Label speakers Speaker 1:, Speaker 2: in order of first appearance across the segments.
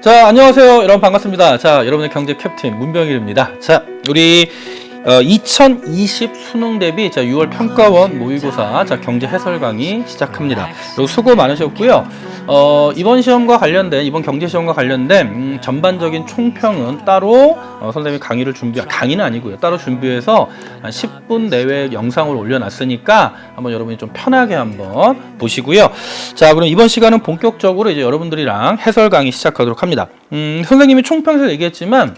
Speaker 1: 자, 안녕하세요. 여러분 반갑습니다. 자, 여러분의 경제 캡틴 문병일입니다. 자, 우리 2020 수능 대비 6월 평가원 모의고사 경제 해설 강의 시작합니다. 수고 많으셨고요. 이번 시험과 관련된 이번 경제 시험과 관련된 전반적인 총평은 따로 선생님이 강의를 강의는 아니고요. 따로 준비해서 한 10분 내외 영상을 올려놨으니까 한번 여러분이 좀 편하게 한번 보시고요. 자, 그럼 이번 시간은 본격적으로 이제 여러분들이랑 해설 강의 시작하도록 합니다. 선생님이 총평에서 얘기했지만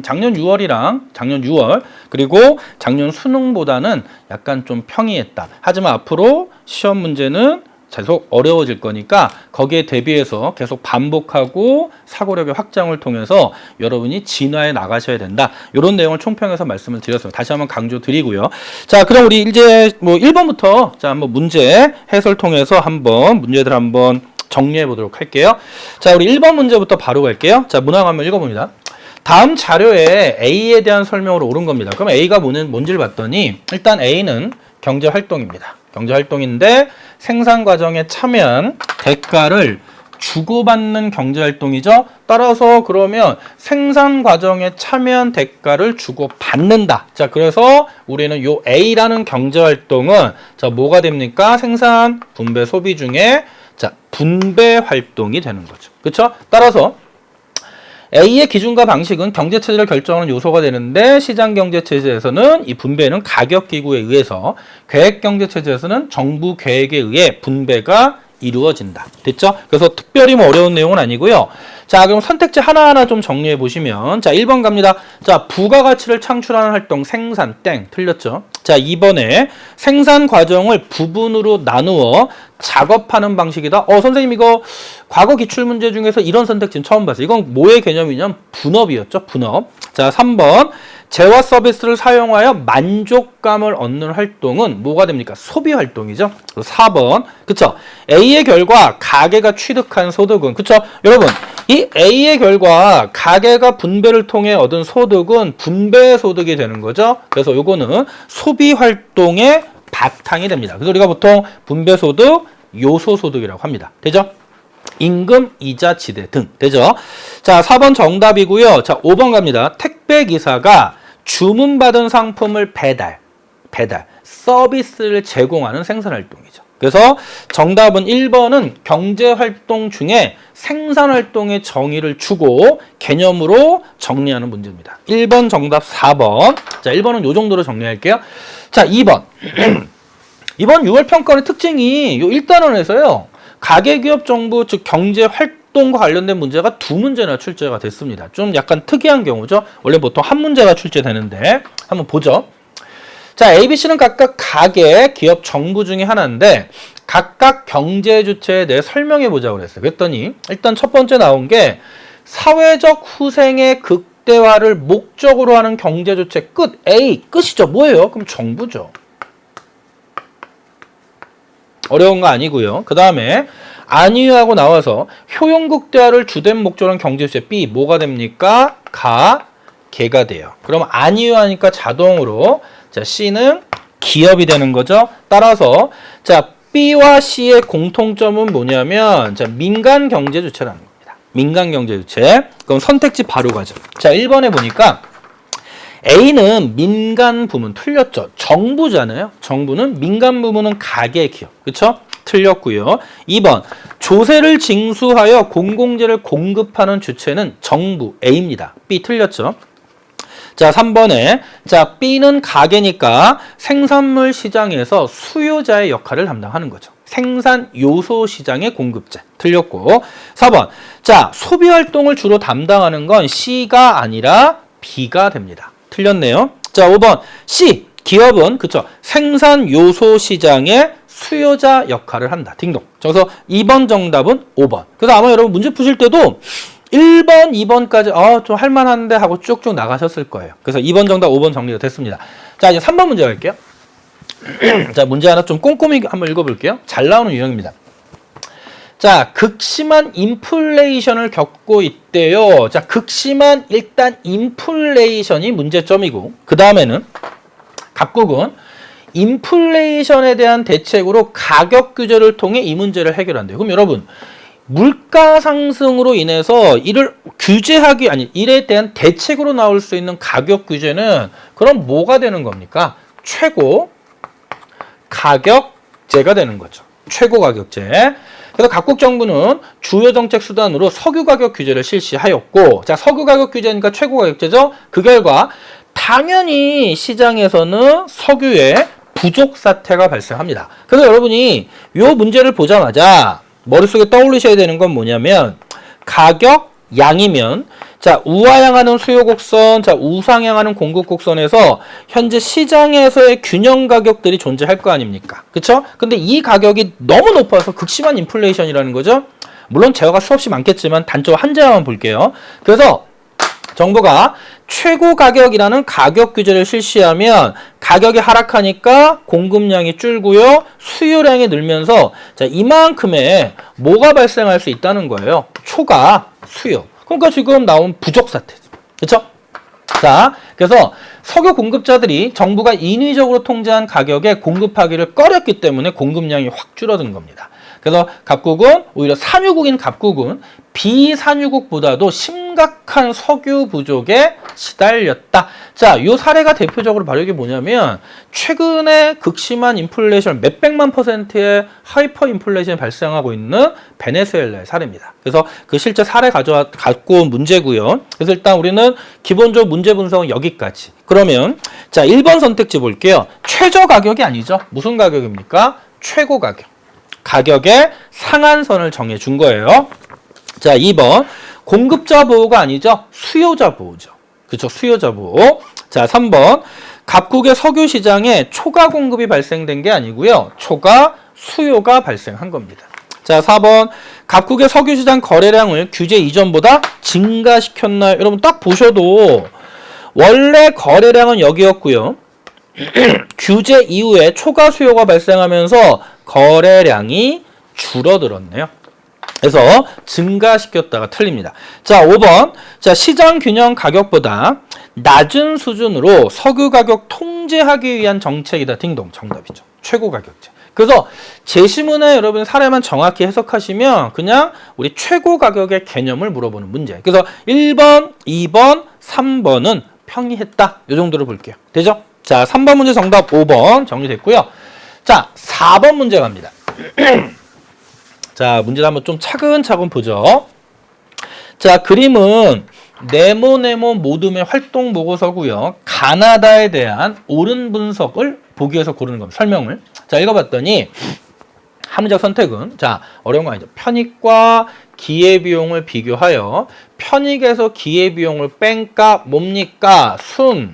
Speaker 1: 작년 6월 그리고 작년 수능보다는 약간 좀 평이했다. 하지만 앞으로 시험 문제는 계속 어려워질 거니까 거기에 대비해서 계속 반복하고 사고력의 확장을 통해서 여러분이 진화해 나가셔야 된다. 이런 내용을 총평해서 말씀을 드렸습니다. 다시 한번 강조 드리고요. 자, 그럼 우리 이제 1번부터 한번 문제 해설 통해서 문제들 한번 정리해 보도록 할게요. 자, 우리 1번 문제부터 바로 갈게요. 자, 문항 한번 읽어봅니다. 다음 자료에 A에 대한 설명으로 옳은 겁니다. 그럼 A가 뭔지를 봤더니 일단 A는 경제활동입니다. 경제활동인데 생산 과정에 참여한 대가를 주고받는 경제활동이죠. 따라서 그러면 생산 과정에 참여한 대가를 주고받는다. 자, 그래서 우리는 요 A라는 경제활동은 뭐가 됩니까? 생산, 분배, 소비 중에 분배 활동이 되는 거죠. 그렇죠? 따라서 A의 기준과 방식은 경제체제를 결정하는 요소가 되는데 시장경제체제에서는 이 분배는 가격기구에 의해서 계획경제체제에서는 정부 계획에 의해 분배가 이루어진다. 됐죠? 그래서 특별히 어려운 내용은 아니고요. 자, 그럼 선택지 하나하나 좀 정리해 보시면, 자, 1번 갑니다. 자, 부가가치를 창출하는 활동, 생산, 땡. 틀렸죠? 자, 2번에 생산 과정을 부분으로 나누어 작업하는 방식이다. 선생님 이거 과거 기출문제 중에서 이런 선택지는 처음 봤어요. 이건 뭐의 개념이냐면 분업이었죠. 분업. 자, 3번. 재화 서비스를 사용하여 만족감을 얻는 활동은 뭐가 됩니까? 소비 활동이죠. 4번. 그쵸? A의 결과 가계가 취득한 소득은, 그쵸? 여러분, 이 A의 결과 가계가 분배를 통해 얻은 소득은 분배 소득이 되는 거죠. 그래서 요거는 소비 활동의 바탕이 됩니다. 그래서 우리가 보통 분배 소득, 요소 소득이라고 합니다. 되죠? 임금, 이자, 지대 등. 되죠? 자, 4번 정답이고요. 자, 5번 갑니다. 택배 기사가 주문받은 상품을 배달, 서비스를 제공하는 생산활동이죠. 그래서 정답은 1번은 경제활동 중에 생산활동의 정의를 주고 개념으로 정리하는 문제입니다. 1번 정답 4번. 자, 1번은 요 정도로 정리할게요. 자, 2번. 이번 6월 평가원의 특징이 요 1단원에서요. 가계기업 정부 즉 경제활동과 관련된 문제가 2문제나 출제가 됐습니다. 좀 약간 특이한 경우죠. 원래 보통 한 문제가 출제되는데 한번 보죠. 자, A, B, C는 각각 가계, 기업, 정부 중에 하나인데 각각 경제 주체에 대해 설명해 보자고 그랬어요. 그랬더니 일단 첫 번째 나온 게 사회적 후생의 극대화를 목적으로 하는 경제 주체 끝. A, 끝이죠. 뭐예요? 그럼 정부죠. 어려운 거 아니고요. 그 다음에 안이유하고 나와서 효용 극대화를 주된 목적으로 하는 경제 주체 B, 뭐가 됩니까? 개가 돼요. 그럼 안이유하니까 자동으로 자, C는 기업이 되는 거죠. 따라서 자, B와 C의 공통점은 뭐냐면 자, 민간 경제 주체라는 겁니다. 민간 경제 주체. 그럼 선택지 바로 가죠. 자, 1번에 보니까 A는 민간 부문 틀렸죠. 정부잖아요. 정부는 민간 부문은 가계 기업. 그렇죠? 틀렸고요. 2번 조세를 징수하여 공공재를 공급하는 주체는 정부 A입니다. B 틀렸죠. 자, 3번에 자, B는 가계니까 생산물 시장에서 수요자의 역할을 담당하는 거죠. 생산 요소 시장의 공급자. 틀렸고. 4번. 자, 소비 활동을 주로 담당하는 건 C가 아니라 B가 됩니다. 틀렸네요. 자, 5번. C. 기업은 그쵸. 생산 요소 시장의 수요자 역할을 한다. 딩동. 그래서 2번 정답은 5번. 그래서 아마 여러분 문제 푸실 때도 1번, 2번까지 좀 할만한데 하고 쭉쭉 나가셨을 거예요. 그래서 2번 정답, 5번 정리가 됐습니다. 자, 이제 3번 문제 갈게요. 자, 문제 하나 좀 꼼꼼히 한번 읽어볼게요. 잘 나오는 유형입니다. 자, 극심한 인플레이션을 겪고 있대요. 자, 극심한 일단 인플레이션이 문제점이고 그 다음에는 각국은 인플레이션에 대한 대책으로 가격 규제를 통해 이 문제를 해결한대요. 그럼 여러분 물가 상승으로 인해서 이를 규제하기 일에 대한 대책으로 나올 수 있는 가격 규제는 그럼 뭐가 되는 겁니까? 최고 가격제가 되는 거죠. 최고 가격제. 그래서 각국 정부는 주요 정책 수단으로 석유 가격 규제를 실시하였고, 자, 석유 가격 규제니까 최고 가격제죠. 그 결과 당연히 시장에서는 석유의 부족 사태가 발생합니다. 그래서 여러분이 이 문제를 보자마자 머릿속에 떠올리셔야 되는 건 뭐냐면, 가격 양이면, 자, 우하향하는 수요 곡선, 자, 우상향하는 공급 곡선에서 현재 시장에서의 균형 가격들이 존재할 거 아닙니까? 그쵸? 근데 이 가격이 너무 높아서 극심한 인플레이션이라는 거죠. 물론 제어가 수없이 많겠지만 단점 한 제만 볼게요. 그래서 정부가 최고 가격이라는 가격 규제를 실시하면 가격이 하락하니까 공급량이 줄고요, 수요량이 늘면서, 자, 이만큼의 뭐가 발생할 수 있다는 거예요. 초과 수요. 그러니까 지금 나온 부족 사태죠. 그렇죠? 자, 그래서 석유 공급자들이 정부가 인위적으로 통제한 가격에 공급하기를 꺼렸기 때문에 공급량이 확 줄어든 겁니다. 그래서 각국은, 오히려 산유국인 각국은 비산유국보다도 심각한 석유 부족에 시달렸다. 자, 이 사례가 대표적으로 바로 이게 뭐냐면, 최근에 극심한 인플레이션, 몇백만 %의 하이퍼 인플레이션이 발생하고 있는 베네수엘라의 사례입니다. 그래서 그 실제 사례 갖고 온 문제고요. 그래서 일단 우리는 기본적으로 문제 분석은 여기까지. 그러면 자, 1번 선택지 볼게요. 최저 가격이 아니죠. 무슨 가격입니까? 최고 가격. 가격의 상한선을 정해준 거예요. 자, 2번 공급자 보호가 아니죠. 수요자 보호죠. 그렇죠. 수요자 보호. 자, 3번 각국의 석유 시장에 초과 공급이 발생된 게 아니고요. 초과 수요가 발생한 겁니다. 자, 4번 각국의 석유 시장 거래량을 규제 이전보다 증가시켰나요? 여러분 딱 보셔도 원래 거래량은 여기였고요. 규제 이후에 초과 수요가 발생하면서 거래량이 줄어들었네요. 그래서 증가시켰다가 틀립니다. 자, 5번. 자, 시장 균형 가격보다 낮은 수준으로 석유 가격 통제하기 위한 정책이다. 딩동. 정답이죠. 최고 가격제. 그래서 제시문에 여러분 사례만 정확히 해석하시면 그냥 우리 최고 가격의 개념을 물어보는 문제. 그래서 1번, 2번, 3번은 평이했다. 이 정도로 볼게요. 되죠? 자, 3번 문제 정답 5번 정리됐고요. 자, 4번 문제 갑니다. 자, 문제를 한번 좀 차근차근 보죠. 자, 그림은 네모네모 모둠의 활동 보고서고요. 가나다에 대한 옳은 분석을 보기 위해서 고르는 겁니다. 설명을. 자, 읽어봤더니 합리적 선택은, 자, 어려운 거 아니죠. 편익과 기회비용을 비교하여 편익에서 기회비용을 뺀 값 뭡니까? 순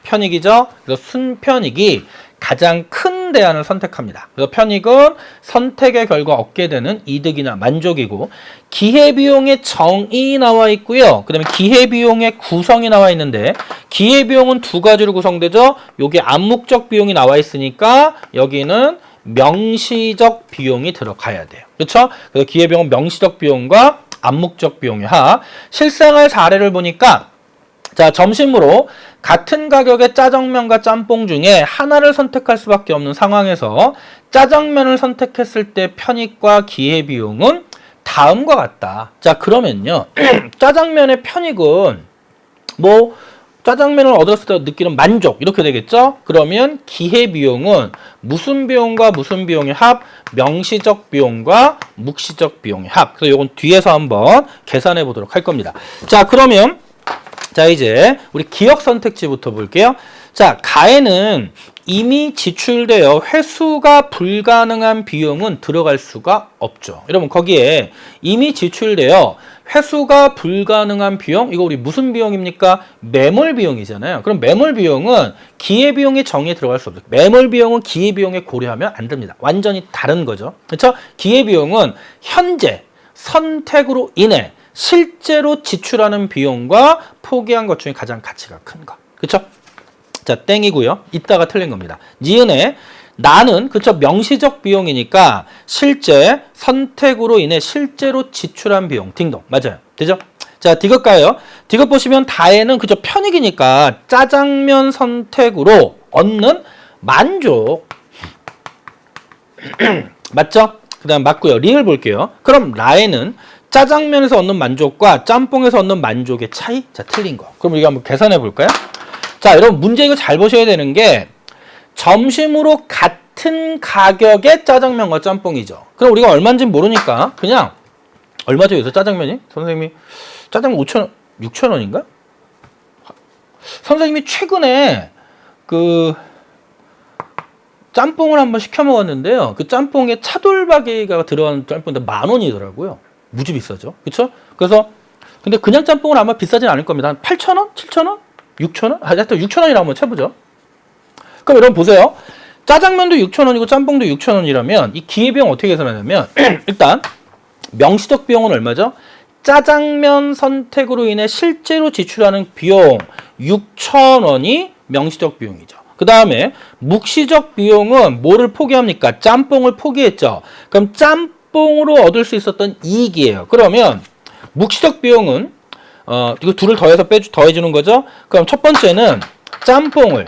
Speaker 1: 편익이죠. 그래서 순편익이 가장 큰 대안을 선택합니다. 그래서 편익은 선택의 결과 얻게 되는 이득이나 만족이고, 기회비용의 정의 나와 있고요. 그 다음에 기회비용의 구성이 나와 있는데, 기회비용은 두 가지로 구성되죠. 여기 암묵적 비용이 나와 있으니까 여기는 명시적 비용이 들어가야 돼요. 그렇죠? 그래서 기회비용은 명시적 비용과 암묵적 비용의 합. 실생활 사례를 보니까, 자, 점심으로 같은 가격의 짜장면과 짬뽕 중에 하나를 선택할 수밖에 없는 상황에서 짜장면을 선택했을 때 편익과 기회비용은 다음과 같다. 자, 그러면요. 짜장면의 편익은 뭐 짜장면을 얻었을 때 느끼는 만족 이렇게 되겠죠? 그러면 기회비용은 무슨 비용과 무슨 비용의 합? 명시적 비용과 묵시적 비용의 합. 그래서 이건 뒤에서 한번 계산해 보도록 할 겁니다. 자, 그러면 자, 이제 우리 기억 선택지부터 볼게요. 자, 가에는 이미 지출되어 회수가 불가능한 비용은 들어갈 수가 없죠. 여러분, 거기에 이미 지출되어 회수가 불가능한 비용, 이거 우리 무슨 비용입니까? 매몰 비용이잖아요. 그럼 매몰 비용은 기회비용의 정의에 들어갈 수 없어요. 매몰 비용은 기회비용에 고려하면 안 됩니다. 완전히 다른 거죠. 그렇죠? 기회비용은 현재 선택으로 인해 실제로 지출하는 비용과 포기한 것 중에 가장 가치가 큰 거. 그쵸? 자, 땡이고요. 이따가 틀린 겁니다. 니은에 나는, 그쵸? 명시적 비용이니까 실제 선택으로 인해 실제로 지출한 비용. 딩동. 맞아요. 되죠? 자, 디귿 가요. 디귿 보시면 다에는, 그쵸? 편익이니까 짜장면 선택으로 얻는 만족. 맞죠? 그다음 맞고요. 리을 볼게요. 그럼 라에는 짜장면에서 얻는 만족과 짬뽕에서 얻는 만족의 차이? 자, 틀린 거. 그럼 우리가 한번 계산해 볼까요? 자, 여러분 문제 이거 잘 보셔야 되는 게 점심으로 같은 가격의 짜장면과 짬뽕이죠. 그럼 우리가 얼마인지 모르니까 그냥 얼마죠? 여기서 짜장면이? 선생님이 짜장면 5,000원, 6,000원인가? 선생님이 최근에 그 짬뽕을 한번 시켜 먹었는데요. 그 짬뽕에 차돌박이가 들어간 짬뽕인데 10,000원이더라고요. 무지 비싸죠. 그쵸? 그래서 근데 그냥 짬뽕은 아마 비싸진 않을 겁니다. 한 8,000원? 7,000원? 6,000원? 하여튼 6,000원이라고 한번 쳐보죠. 그럼 여러분 보세요. 짜장면도 6,000원이고 짬뽕도 6,000원이라면 이 기회비용 어떻게 계산하냐면 일단 명시적 비용은 얼마죠? 짜장면 선택으로 인해 실제로 지출하는 비용 6,000원이 명시적 비용이죠. 그 다음에 묵시적 비용은 뭐를 포기합니까? 짬뽕을 포기했죠. 그럼 짬뽕으로 얻을 수 있었던 이익이에요. 그러면 묵시적 비용은 이거 둘을 더해서 더해주는 거죠. 그럼 첫 번째는 짬뽕을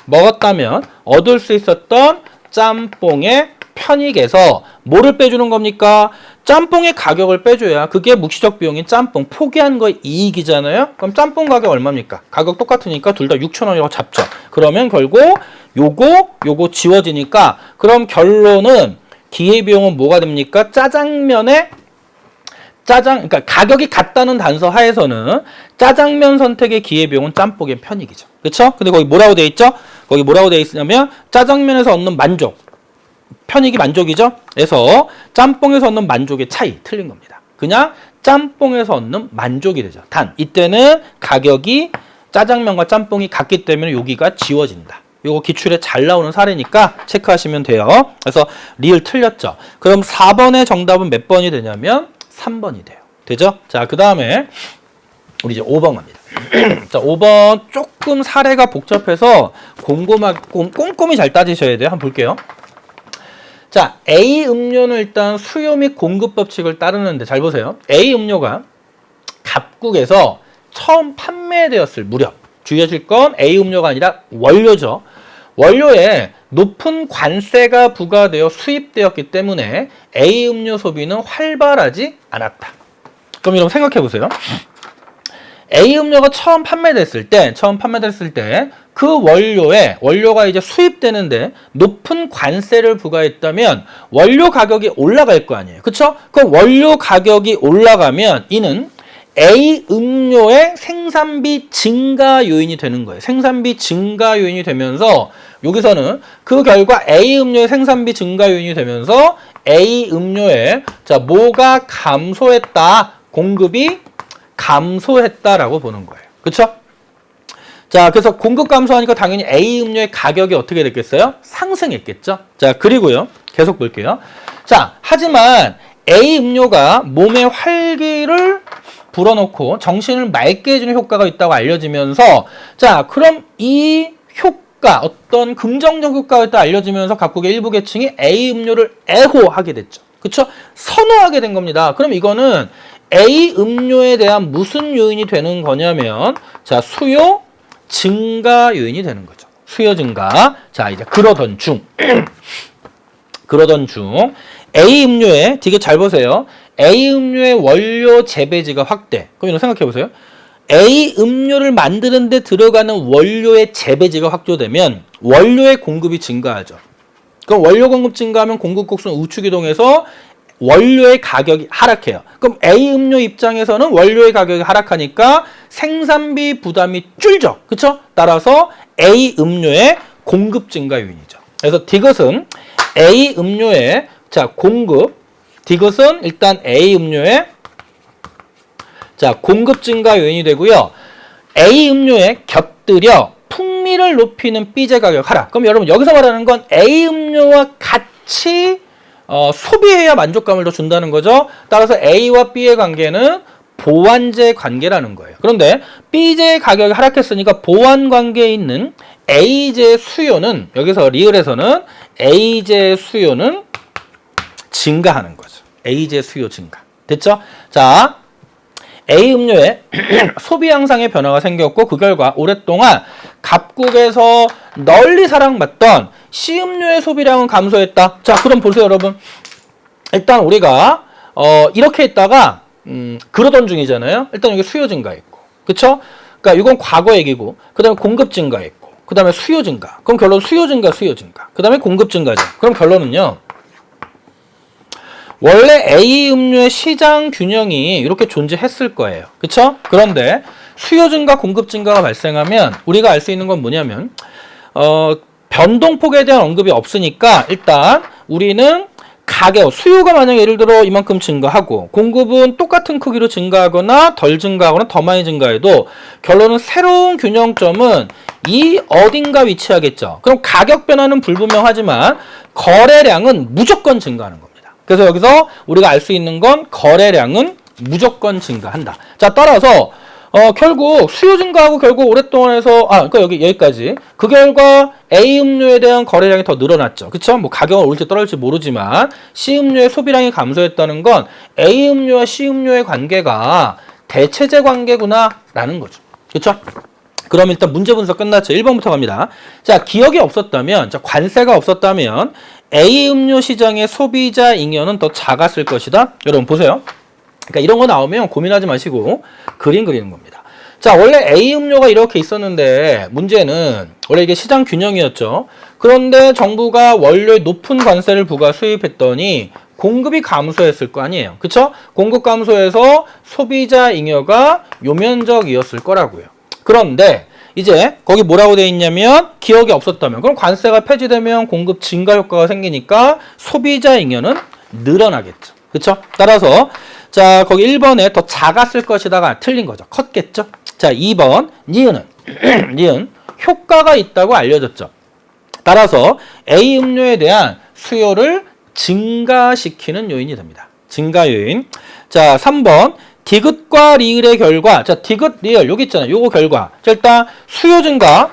Speaker 1: 먹었다면 얻을 수 있었던 짬뽕의 편익에서 뭐를 빼주는 겁니까? 짬뽕의 가격을 빼줘야 그게 묵시적 비용인 짬뽕 포기한 거의 이익이잖아요. 그럼 짬뽕 가격 얼마입니까? 가격 똑같으니까 둘 다 6,000원이라고 잡죠. 그러면 결국 요거 지워지니까 그럼 결론은 기회비용은 뭐가 됩니까? 그러니까 가격이 같다는 단서 하에서는 짜장면 선택의 기회비용은 짬뽕의 편익이죠. 그렇죠? 근데 거기 뭐라고 돼 있죠? 거기 뭐라고 돼 있냐면 짜장면에서 얻는 만족 편익이 만족이죠? 그래서 짬뽕에서 얻는 만족의 차이 틀린 겁니다. 그냥 짬뽕에서 얻는 만족이 되죠. 단 이때는 가격이 짜장면과 짬뽕이 같기 때문에 여기가 지워진다. 요거 기출에 잘 나오는 사례니까 체크하시면 돼요. 그래서 리을 틀렸죠. 그럼 4번의 정답은 몇 번이 되냐면 3번이 돼요. 되죠? 자, 그 다음에 우리 이제 5번 갑니다. 자, 5번 조금 사례가 복잡해서 꼼꼼히 잘 따지셔야 돼요. 한번 볼게요. 자, A 음료는 일단 수요 및 공급 법칙을 따르는데 잘 보세요. A 음료가 갑국에서 처음 판매되었을 무렵 주의하실 건 A 음료가 아니라 원료죠. 원료에 높은 관세가 부과되어 수입되었기 때문에 A 음료 소비는 활발하지 않았다. 그럼 여러분 생각해 보세요. A 음료가 처음 판매됐을 때 그 원료가 이제 수입되는데 높은 관세를 부과했다면 원료 가격이 올라갈 거 아니에요. 그쵸? 그럼 원료 가격이 올라가면 이는 A 음료의 생산비 증가 요인이 되는 거예요. 생산비 증가 요인이 되면서 여기서는 그 결과 A 음료의 생산비 증가 요인이 되면서 A 음료에 자 뭐가 감소했다. 공급이 감소했다라고 보는 거예요. 그렇죠? 자, 그래서 공급 감소하니까 당연히 A 음료의 가격이 어떻게 됐겠어요? 상승했겠죠? 자, 그리고요. 계속 볼게요. 자, 하지만 A 음료가 몸에 활기를 불어넣고 정신을 맑게 해주는 효과가 있다고 알려지면서 자, 그럼 이 효과, 어떤 긍정적 효과가 있다고 알려지면서 각국의 일부 계층이 A 음료를 애호하게 됐죠. 그렇죠? 선호하게 된 겁니다. 그럼 이거는 A 음료에 대한 무슨 요인이 되는 거냐면 자, 수요 증가 요인이 되는 거죠. 수요 증가. 자, 이제 그러던 중 A 음료에 되게 잘 보세요. A 음료의 원료 재배지가 확대. 그럼 이런 생각해 보세요. A 음료를 만드는 데 들어가는 원료의 재배지가 확대되면 원료의 공급이 증가하죠. 그럼 원료 공급 증가하면 공급 곡선 우측 이동해서 원료의 가격이 하락해요. 그럼 A 음료 입장에서는 원료의 가격이 하락하니까 생산비 부담이 줄죠. 그렇죠? 따라서 A 음료의 공급 증가 요인이죠. 그래서 디귿은 A 음료의 자, 공급 디귿은 일단 A 음료의 자, 공급 증가 요인이 되고요. A 음료에 곁들여 풍미를 높이는 B제 가격 하락. 그럼 여러분 여기서 말하는 건 A 음료와 같이 소비해야 만족감을 더 준다는 거죠. 따라서 A와 B의 관계는 보완제 관계라는 거예요. 그런데 B제의 가격이 하락했으니까 보완 관계에 있는 A제 수요는 여기서 리을에서는 A제 수요는 증가하는 거죠. A제 수요 증가. 됐죠? 자, A 음료에 소비 양상의 변화가 생겼고 그 결과 오랫동안 갑국에서 널리 사랑받던 C음료의 소비량은 감소했다. 자, 그럼 보세요, 여러분. 일단 우리가 이렇게 했다가 그러던 중이잖아요. 일단 여기 수요 증가했고, 그쵸? 그러니까 이건 과거 얘기고, 그 다음에 공급 증가했고, 그 다음에 수요 증가. 그럼 결론 수요 증가, 수요 증가. 그 다음에 공급 증가죠. 그럼 결론은요. 원래 A 음료의 시장 균형이 이렇게 존재했을 거예요. 그쵸? 그런데 수요 증가, 공급 증가가 발생하면 우리가 알 수 있는 건 뭐냐면 변동폭에 대한 언급이 없으니까 일단 우리는 가격, 수요가 만약에 예를 들어 이만큼 증가하고 공급은 똑같은 크기로 증가하거나 덜 증가하거나 더 많이 증가해도 결론은 새로운 균형점은 이 어딘가 위치하겠죠. 그럼 가격 변화는 불분명하지만 거래량은 무조건 증가하는 겁니다. 그래서 여기서 우리가 알 수 있는 건 거래량은 무조건 증가한다. 자, 따라서 결국 수요 증가하고 결국 오랫동안 해서 그러니까 여기까지 그 결과 A 음료에 대한 거래량이 더 늘어났죠. 그쵸? 뭐 가격은 오를지 떨어질지 모르지만 C 음료의 소비량이 감소했다는 건 A 음료와 C 음료의 관계가 대체제 관계구나라는 거죠. 그쵸? 그럼 일단 문제 분석 끝났죠. 1번부터 갑니다. 자, 기억이 없었다면, 자, 관세가 없었다면 A 음료 시장의 소비자 잉여는 더 작았을 것이다. 여러분 보세요. 그러니까 이런 거 나오면 고민하지 마시고 그림 그리는 겁니다. 자, 원래 A 음료가 이렇게 있었는데 문제는 원래 이게 시장 균형이었죠. 그런데 정부가 원료에 높은 관세를 부과 수입했더니 공급이 감소했을 거 아니에요. 그쵸? 공급 감소해서 소비자 잉여가 요면적이었을 거라고요. 그런데 이제 거기 뭐라고 돼 있냐면 기억이 없었다면 그럼 관세가 폐지되면 공급 증가 효과가 생기니까 소비자 잉여는 늘어나겠죠. 그쵸? 따라서 자, 거기 1번에 더 작았을 것이다가 틀린 거죠. 컸겠죠? 자, 2번 니은은 니은 효과가 있다고 알려졌죠. 따라서 A 음료에 대한 수요를 증가시키는 요인이 됩니다. 증가 요인. 자, 3번 디귿과 리을의 결과. 자, 디귿, 리을 여기 있잖아요. 요거 결과. 자, 일단 수요 증가,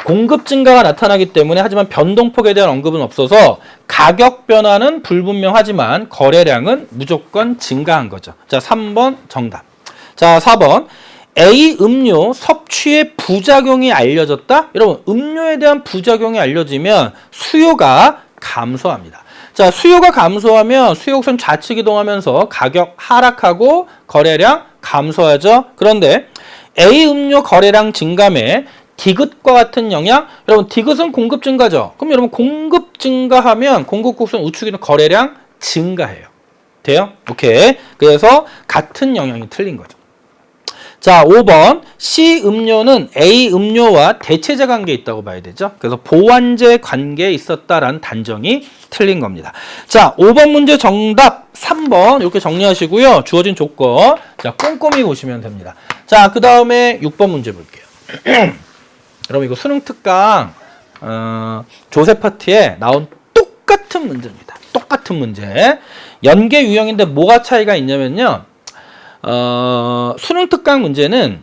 Speaker 1: 공급 증가가 나타나기 때문에 하지만 변동폭에 대한 언급은 없어서 가격 변화는 불분명하지만 거래량은 무조건 증가한 거죠. 자, 3번 정답. 자, 4번 A 음료 섭취의 부작용이 알려졌다. 여러분, 음료에 대한 부작용이 알려지면 수요가 감소합니다. 자, 수요가 감소하면 수요곡선 좌측 이동하면서 가격 하락하고 거래량 감소하죠. 그런데 A 음료 거래량 증감에 디귿과 같은 영향, 여러분 디귿은 공급 증가죠. 그럼 여러분 공급 증가하면 공급 곡선 우측에는 거래량 증가해요. 돼요? 오케이. 그래서 같은 영향이 틀린 거죠. 자, 5번 C 음료는 A 음료와 대체제 관계에 있다고 봐야 되죠. 그래서 보완제 관계에 있었다라는 단정이 틀린 겁니다. 자, 5번 문제 정답 3번 이렇게 정리하시고요. 주어진 조건 자 꼼꼼히 보시면 됩니다. 자, 그 다음에 6번 문제 볼게요. 여러분 이거 수능 특강 조세 파트에 나온 똑같은 문제입니다. 똑같은 문제. 연계 유형인데 뭐가 차이가 있냐면요. 수능 특강 문제는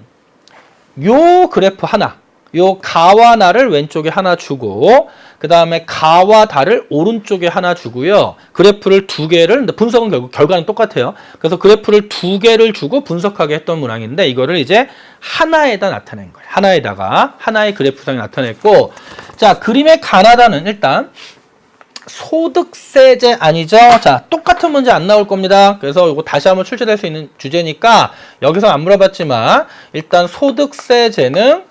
Speaker 1: 요 그래프 하나, 요 가와 나를 왼쪽에 하나 주고 그 다음에 가와 다를 오른쪽에 하나 주고요. 그래프를 두 개를, 근데 분석은 결국 결과는 똑같아요. 그래서 그래프를 두 개를 주고 분석하게 했던 문항인데 이거를 이제 하나에다 나타낸 거예요. 하나에다가 하나의 그래프상에 나타냈고, 자, 그림의 가나다는 일단 소득세제 아니죠? 자, 똑같은 문제 안 나올 겁니다. 그래서 이거 다시 한번 출제될 수 있는 주제니까 여기서 안 물어봤지만 일단 소득세제는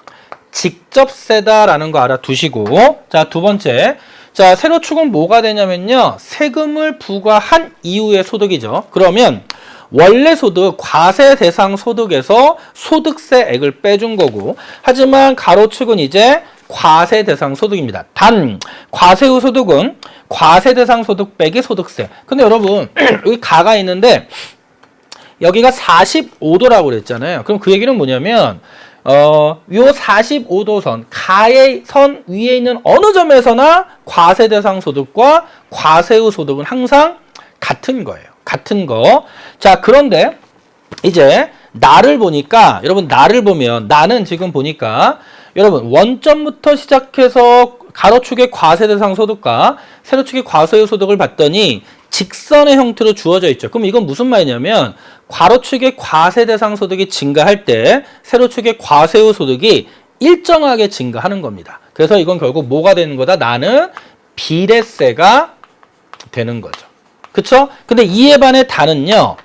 Speaker 1: 직접세다라는 거 알아두시고, 자, 두 번째. 자, 세로축은 뭐가 되냐면요. 세금을 부과한 이후의 소득이죠. 그러면 원래 소득, 과세 대상 소득에서 소득세액을 빼준 거고, 하지만 가로축은 이제 과세 대상 소득입니다. 단, 과세 후 소득은 과세 대상 소득 빼기 소득세. 근데 여러분, 여기 가가 있는데, 여기가 45도라고 그랬잖아요. 그럼 그 얘기는 뭐냐면, 요 45도 선, 가의 선 위에 있는 어느 점에서나 과세 대상 소득과 과세 후 소득은 항상 같은 거예요. 같은 거. 자, 그런데 이제 나를 보니까, 여러분 나를 보면, 나는 지금 보니까, 여러분 원점부터 시작해서 가로축의 과세 대상 소득과 세로축의 과세 후 소득을 봤더니 직선의 형태로 주어져 있죠. 그럼 이건 무슨 말이냐면 괄호축의 과세 대상 소득이 증가할 때 세로축의 과세 후 소득이 일정하게 증가하는 겁니다. 그래서 이건 결국 뭐가 되는 거다? 나는 비례세가 되는 거죠. 그쵸? 근데 이에 반해 다는요.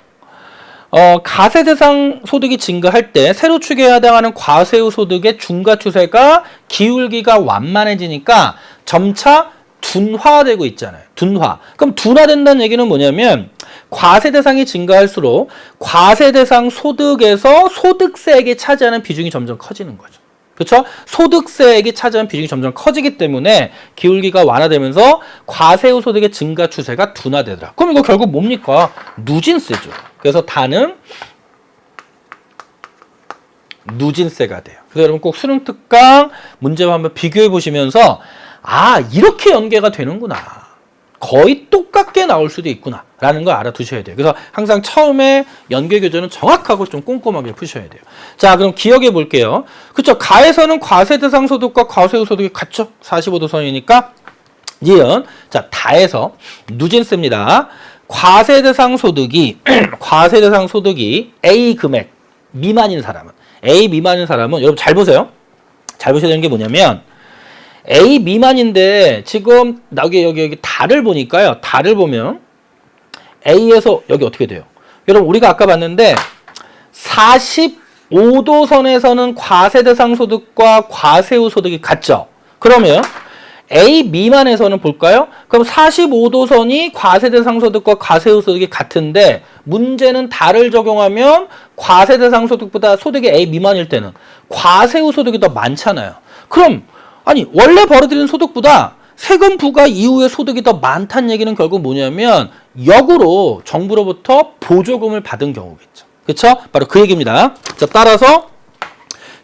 Speaker 1: 가세 대상 소득이 증가할 때 세로 축에 해당하는 과세후 소득의 중과 추세가 기울기가 완만해지니까 점차 둔화되고 있잖아요. 둔화. 그럼 둔화된다는 얘기는 뭐냐면 과세 대상이 증가할수록 과세 대상 소득에서 소득세액이 차지하는 비중이 점점 커지는 거죠. 그렇죠? 소득세액이 차지하는 비중이 점점 커지기 때문에 기울기가 완화되면서 과세후 소득의 증가 추세가 둔화되더라. 그럼 이거 결국 뭡니까? 누진세죠. 그래서 다는 누진세가 돼요. 그래서 여러분 꼭 수능 특강 문제와 한번 비교해 보시면서 아, 이렇게 연계가 되는구나. 거의 똑같게 나올 수도 있구나 라는 걸 알아두셔야 돼요. 그래서 항상 처음에 연계 교재는 정확하고 좀 꼼꼼하게 푸셔야 돼요. 자, 그럼 기억해 볼게요. 그쵸? 가에서는 과세 대상 소득과 과세후 소득이 같죠? 45도선이니까 니은. 자, 다에서 누진세입니다. 과세 대상 소득이 과세 대상 소득이 A 금액 미만인 사람은 A 미만인 사람은 여러분 잘 보세요. 잘 보셔야 되는 게 뭐냐면 A 미만인데 지금 여기 달을 보니까요. 달을 보면 A에서 여기 어떻게 돼요? 여러분 우리가 아까 봤는데 45도선에서는 과세 대상 소득과 과세후 소득이 같죠? 그러면 A 미만에서는 볼까요? 그럼 45도선이 과세 대상 소득과 과세후 소득이 같은데 문제는 달을 적용하면 과세 대상 소득보다 소득이 A 미만일 때는 과세후 소득이 더 많잖아요. 그럼 아니 원래 벌어들이는 소득보다 세금 부과 이후의 소득이 더 많다는 얘기는 결국 뭐냐면 역으로 정부로부터 보조금을 받은 경우겠죠. 그렇죠? 바로 그 얘기입니다. 자, 따라서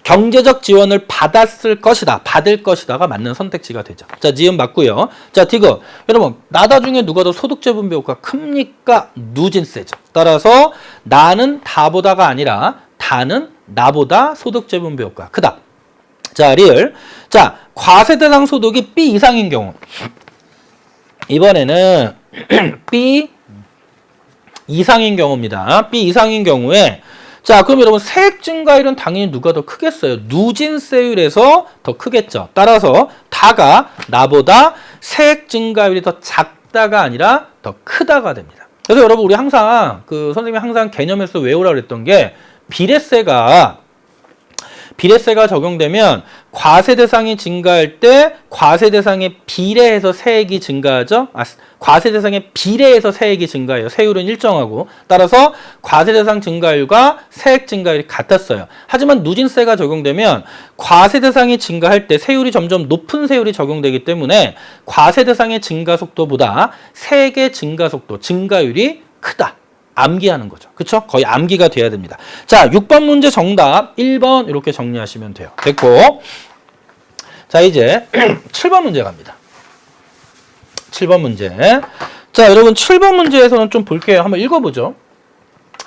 Speaker 1: 경제적 지원을 받았을 것이다. 받을 것이다가 맞는 선택지가 되죠. 자, 니은 맞고요. 자, 디귿. 여러분, 나다 중에 누가 더 소득재 분배 효과가 큽니까? 누진세죠. 따라서 나는 다보다가 아니라 다는 나보다 소득재 분배 효과가 크다. 자, 리을. 자, 과세 대상 소득이 B 이상인 경우. 이번에는 B 이상인 경우입니다. B 이상인 경우에 자, 그럼 여러분 세액 증가율은 당연히 누가 더 크겠어요? 누진세율에서 더 크겠죠. 따라서 다가 나보다 세액 증가율이 더 작다가 아니라 더 크다가 됩니다. 그래서 여러분 우리 항상 선생님이 항상 개념에서 외우라고 그랬던 게 비례세가 적용되면 과세 대상이 증가할 때 과세 대상에 비례해서 세액이 증가하죠. 과세 대상에 비례해서 세액이 증가해요. 세율은 일정하고. 따라서 과세 대상 증가율과 세액 증가율이 같았어요. 하지만 누진세가 적용되면 과세 대상이 증가할 때 세율이 점점 높은 세율이 적용되기 때문에 과세 대상의 증가 속도보다 세액의 증가 속도, 증가율이 크다. 암기하는 거죠. 그쵸? 거의 암기가 돼야 됩니다. 자, 6번 문제 정답 1번 이렇게 정리하시면 돼요. 됐고. 자, 이제 7번 문제 갑니다. 7번 문제. 자, 여러분 7번 문제에서는 좀 볼게요. 한번 읽어보죠.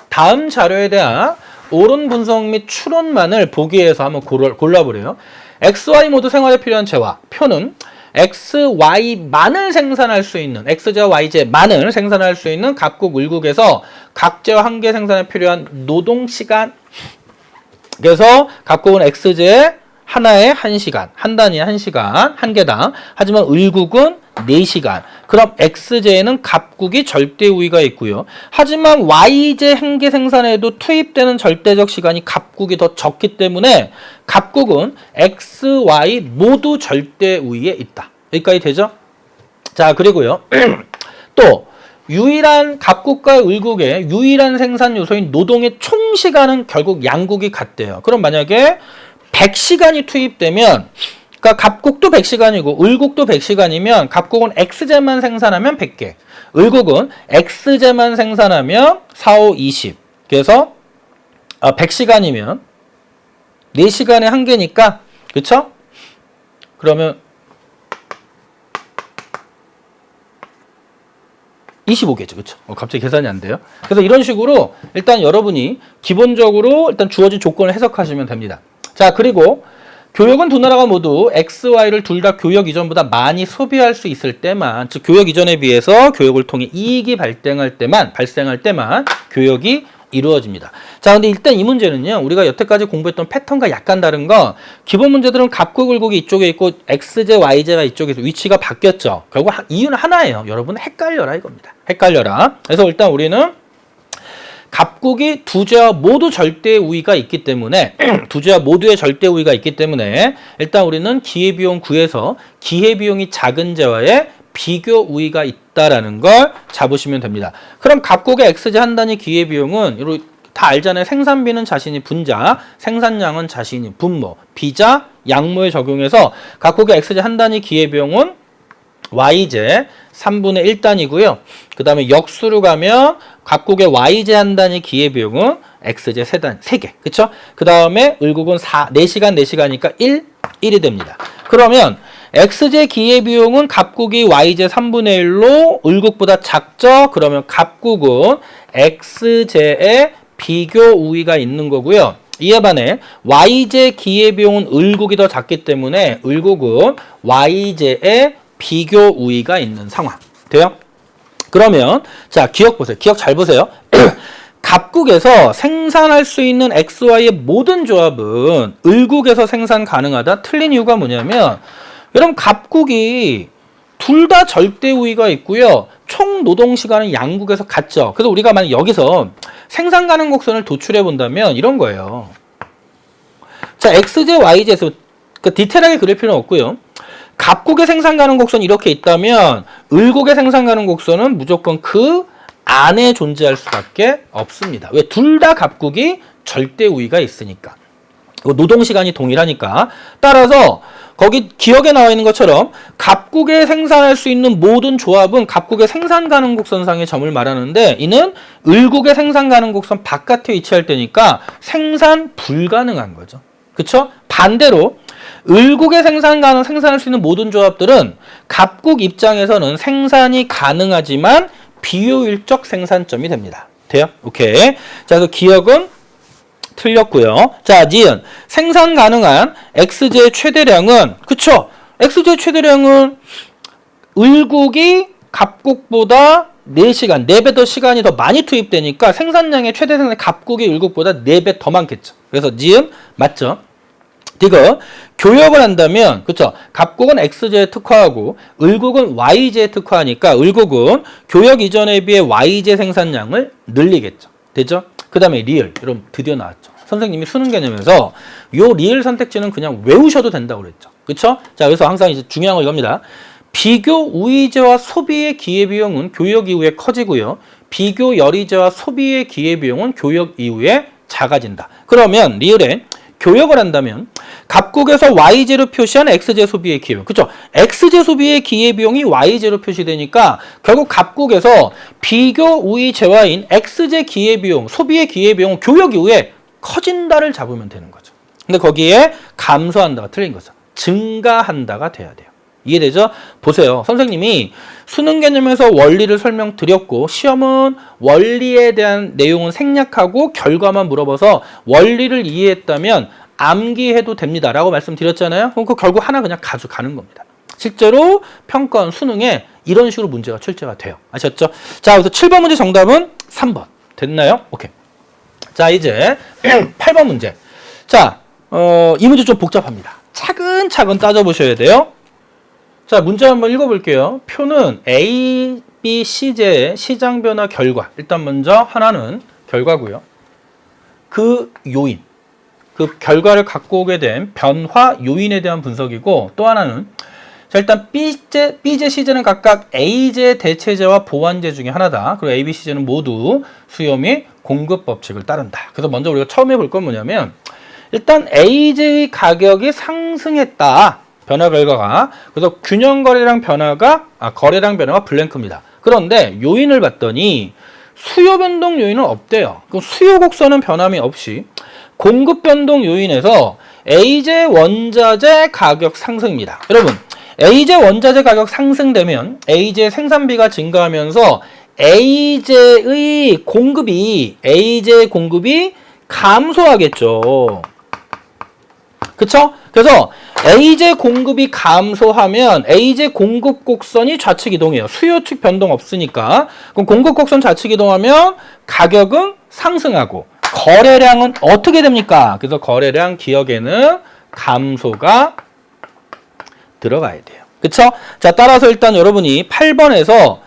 Speaker 1: 다음 자료에 대한 옳은 분석 및 추론만을 보기위해서 한번 골라보래요. X, Y 모두 생활에 필요한 재화. 표는 X, Y만을 생산할 수 있는 X제와 Y제만을 생산할 수 있는 각국 을국에서 각제와 한 개 생산에 필요한 노동시간. 그래서 각국은 X제 하나에 1시간, 한 단위에 1시간, 한 개당. 하지만 을국은 4시간. 그럼 X제에는 각국이 절대 우위가 있고요. 하지만 Y제 한 개 생산에도 투입되는 절대적 시간이 각국이 더 적기 때문에 각국은 X, Y 모두 절대 우위에 있다. 여기까지 되죠? 자, 그리고요. 또 유일한 각국과 을국의 유일한 생산 요소인 노동의 총 시간은 결국 양국이 같대요. 그럼 만약에 100시간이 투입되면 그러니까 각국도 100시간이고 을국도 100시간이면 각국은 X제만 생산하면 100개. 을국은 X제만 생산하면 4, 5, 20. 그래서 100시간이면 4시간에 한 개니까 그쵸? 그러면 25개죠. 그쵸? 갑자기 계산이 안 돼요. 그래서 이런 식으로 일단 여러분이 기본적으로 일단 주어진 조건을 해석하시면 됩니다. 자, 그리고 교역은 두 나라가 모두 X, Y를 둘 다 교역 이전보다 많이 소비할 수 있을 때만, 즉 교역 이전에 비해서 교역을 통해 이익이 발생할 때만 교역이 이루어집니다. 자, 근데 일단 이 문제는요, 우리가 여태까지 공부했던 패턴과 약간 다른 거, 기본 문제들은 갑국, 을국이 이쪽에 있고, xj, yj가 이쪽에 있어. 위치가 바뀌었죠. 결국 이유는 하나예요. 여러분, 헷갈려라 이겁니다. 헷갈려라. 그래서 일단 우리는 갑국이 두 제와 모두 절대 우위가 있기 때문에, 두 제와 모두의 절대 우위가 있기 때문에, 일단 우리는 기회비용 구에서 기회비용이 작은 제와의 비교 우위가 있다라는 걸 잡으시면 됩니다. 그럼 갑국의 xj 한 단위 기회비용은 다 알잖아요. 생산비는 자신이 분자, 생산량은 자신이 분모, 비자, 양모에 적용해서 각국의 xj 한 단위 기회비용은 yj 3분의 1단이고요. 그 다음에 역수로 가면 각국의 yj 한 단위 기회비용은 xj 3개. 그쵸? 그 다음에 을국은 4시간, 4시간이니까 1이 됩니다. 그러면 xj 기회비용은 갑국이 yj 3분의 1로 을국보다 작죠? 그러면 갑국은 xj의 비교 우위가 있는 거고요. 이에 반해 yj 기회비용은 을국이 더 작기 때문에 을국은 yj의 비교 우위가 있는 상황. 돼요? 그러면 자, 기억 보세요. 기억 잘 보세요. 갑국에서 생산할 수 있는 XY의 모든 조합은 을국에서 생산 가능하다. 틀린 이유가 뭐냐면 여러분 갑국이 둘 다 절대 우위가 있고요. 총 노동 시간은 양국에서 같죠. 그래서 우리가 만약 여기서 생산 가능 곡선을 도출해 본다면 이런 거예요. 자, XJ, YJ에서 그 디테일하게 그릴 필요는 없고요. 갑국의 생산 가능 곡선이 이렇게 있다면 을국의 생산 가능 곡선은 무조건 그 안에 존재할 수밖에 없습니다. 왜? 둘 다 갑국이 절대 우위가 있으니까. 노동 시간이 동일하니까. 따라서 거기 기억에 나와 있는 것처럼 갑국에 생산할 수 있는 모든 조합은 갑국의 생산 가능 곡선상의 점을 말하는데 이는 을국의 생산 가능 곡선 바깥에 위치할 때니까 생산 불가능한 거죠. 그쵸? 반대로 을국의 생산할 수 있는 모든 조합들은 갑국 입장에서는 생산이 가능하지만 비효율적 생산점이 됩니다. 돼요? 오케이. 자, 그래서 기억은 틀렸고요. 자, 니은 생산 가능한 xj의 최대량은 그쵸? xj의 최대량은 을국이 갑국보다 4시간, 4배 더 시간이 더 많이 투입되니까 생산량의 최대 생산 갑국이 을국보다 4배 더 많겠죠. 그래서 니은 맞죠? 이거 교역을 한다면 그쵸? 갑국은 xj에 특화하고 을국은 yj에 특화하니까 을국은 교역 이전에 비해 yj 생산량을 늘리겠죠. 되죠? 그 다음에 리을. 여러분 드디어 나왔죠. 선생님이 수능 개념에서 요 리을 선택지는 그냥 외우셔도 된다고 그랬죠. 그쵸? 자, 그래서 항상 이제 중요한 건 이겁니다. 비교 우위제와 소비의 기회비용은 교역 이후에 커지고요. 비교 열이제와 소비의 기회비용은 교역 이후에 작아진다. 그러면 리을에 교역을 한다면 갑국에서 y제로 표시한 x제 소비의 기회비용. 그쵸? x제 소비의 기회비용이 y제로 표시되니까 결국 갑국에서 비교 우위 제와인 x제 기회비용, 소비의 기회비용은 교역 이후에 커진다를 잡으면 되는 거죠. 근데 거기에 감소한다가 틀린 거죠. 증가한다가 돼야 돼요. 이해되죠? 보세요. 선생님이 수능 개념에서 원리를 설명드렸고 시험은 원리에 대한 내용은 생략하고 결과만 물어봐서 원리를 이해했다면 암기해도 됩니다. 라고 말씀드렸잖아요. 그럼 그 결국 하나 그냥 가져가는 겁니다. 실제로 평가원 수능에 이런 식으로 문제가 출제가 돼요. 아셨죠? 자, 그래서 7번 문제 정답은 3번. 됐나요? 오케이. 자, 이제 8번 문제. 자, 이 문제 좀 복잡합니다. 차근차근 따져보셔야 돼요. 자, 문제 한번 읽어볼게요. 표는 A, B, C제의 시장 변화 결과. 일단 먼저 하나는 결과고요. 그 요인, 그 결과를 갖고 오게 된 변화 요인에 대한 분석이고 또 하나는 자, 일단 B제, C제는 각각 A제 대체제와 보완제 중에 하나다. 그리고 A, B, C제는 모두 수요 및 공급 법칙을 따른다. 그래서 먼저 우리가 처음 해볼 건 뭐냐면 일단 A제의 가격이 상승했다. 변화 결과가. 그래서 균형 거래량 변화가 거래량 변화가 블랭크입니다. 그런데 요인을 봤더니 수요 변동 요인은 없대요. 그럼 수요 곡선은 변함이 없이 공급 변동 요인에서 A제 원자재 가격 상승입니다. 여러분, A제 원자재 가격 상승되면 A제 생산비가 증가하면서 A제의 공급이 감소하겠죠. 그쵸? 그래서 A제 공급이 감소하면 A제 공급 곡선이 좌측 이동해요. 수요 측 변동 없으니까. 그럼 공급 곡선 좌측 이동하면 가격은 상승하고 거래량은 어떻게 됩니까? 그래서 거래량 기억에는 감소가 들어가야 돼요. 그쵸? 자, 따라서 일단 여러분이 8번에서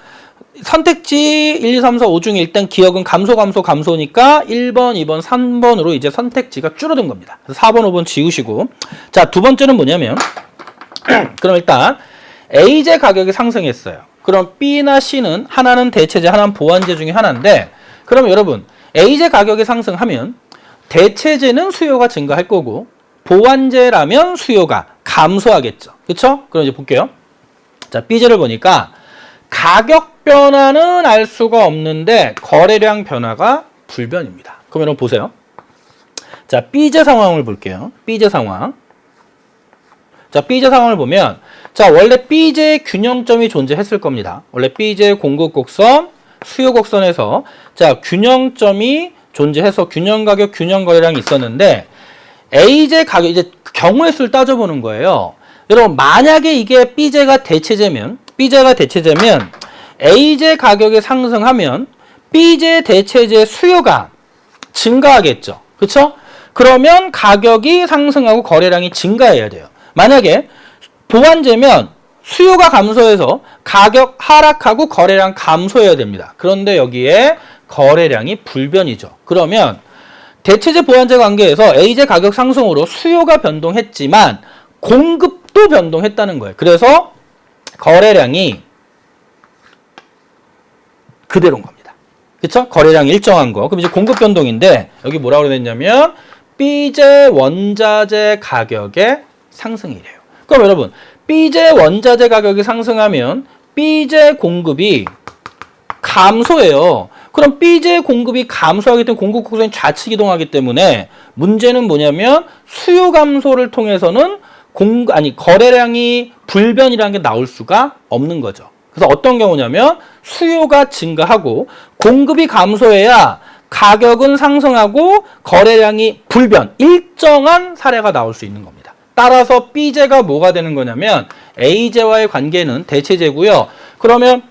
Speaker 1: 선택지 1, 2, 3, 4, 5 중에 일단 기억은 감소니까 1번, 2번, 3번으로 이제 선택지가 줄어든 겁니다. 그래서 4번, 5번 지우시고. 자, 두 번째는 뭐냐면 그럼 일단 A제 가격이 상승했어요. 그럼 B나 C는 하나는 대체제, 하나는 보완제 중에 하나인데 그럼 여러분 A제 가격이 상승하면 대체제는 수요가 증가할 거고 보완제라면 수요가 감소하겠죠. 그쵸? 그럼 이제 볼게요. 자, B제를 보니까 가격 변화는 알 수가 없는데 거래량 변화가 불변입니다. 그럼 여러분 보세요. 자, B제 상황을 볼게요. B제 상황. 자, B제 상황을 보면 자, 원래 B제의 균형점이 존재했을 겁니다. 원래 B제의 공급 곡선, 수요 곡선에서 자, 균형점이 존재해서 균형 가격, 균형 거래량이 있었는데 A제 가격 이제 경우의 수를 따져보는 거예요. 여러분 만약에 이게 B제가 대체제면 A제 가격이 상승하면 B제 대체제 수요가 증가하겠죠. 그쵸? 그러면 가격이 상승하고 거래량이 증가해야 돼요. 만약에 보완제면 수요가 감소해서 가격 하락하고 거래량 감소해야 됩니다. 그런데 여기에 거래량이 불변이죠. 그러면 대체제 보완제 관계에서 A제 가격 상승으로 수요가 변동했지만 공급도 변동했다는 거예요. 그래서 거래량이 그대로인 겁니다. 그쵸? 거래량 일정한 거. 그럼 이제 공급 변동인데 여기 뭐라고 그랬냐면 B제 원자재 가격의 상승이래요. 그럼 여러분 B제 원자재 가격이 상승하면 B제 공급이 감소해요. 그럼 B제 공급이 감소하기 때문에 공급 곡선이 좌측 이동하기 때문에 문제는 뭐냐면 수요 감소를 통해서는 거래량이 불변이라는 게 나올 수가 없는 거죠. 그래서 어떤 경우냐면 수요가 증가하고 공급이 감소해야 가격은 상승하고 거래량이 불변, 일정한 사례가 나올 수 있는 겁니다. 따라서 B제가 뭐가 되는 거냐면 A제와의 관계는 대체제고요. 그러면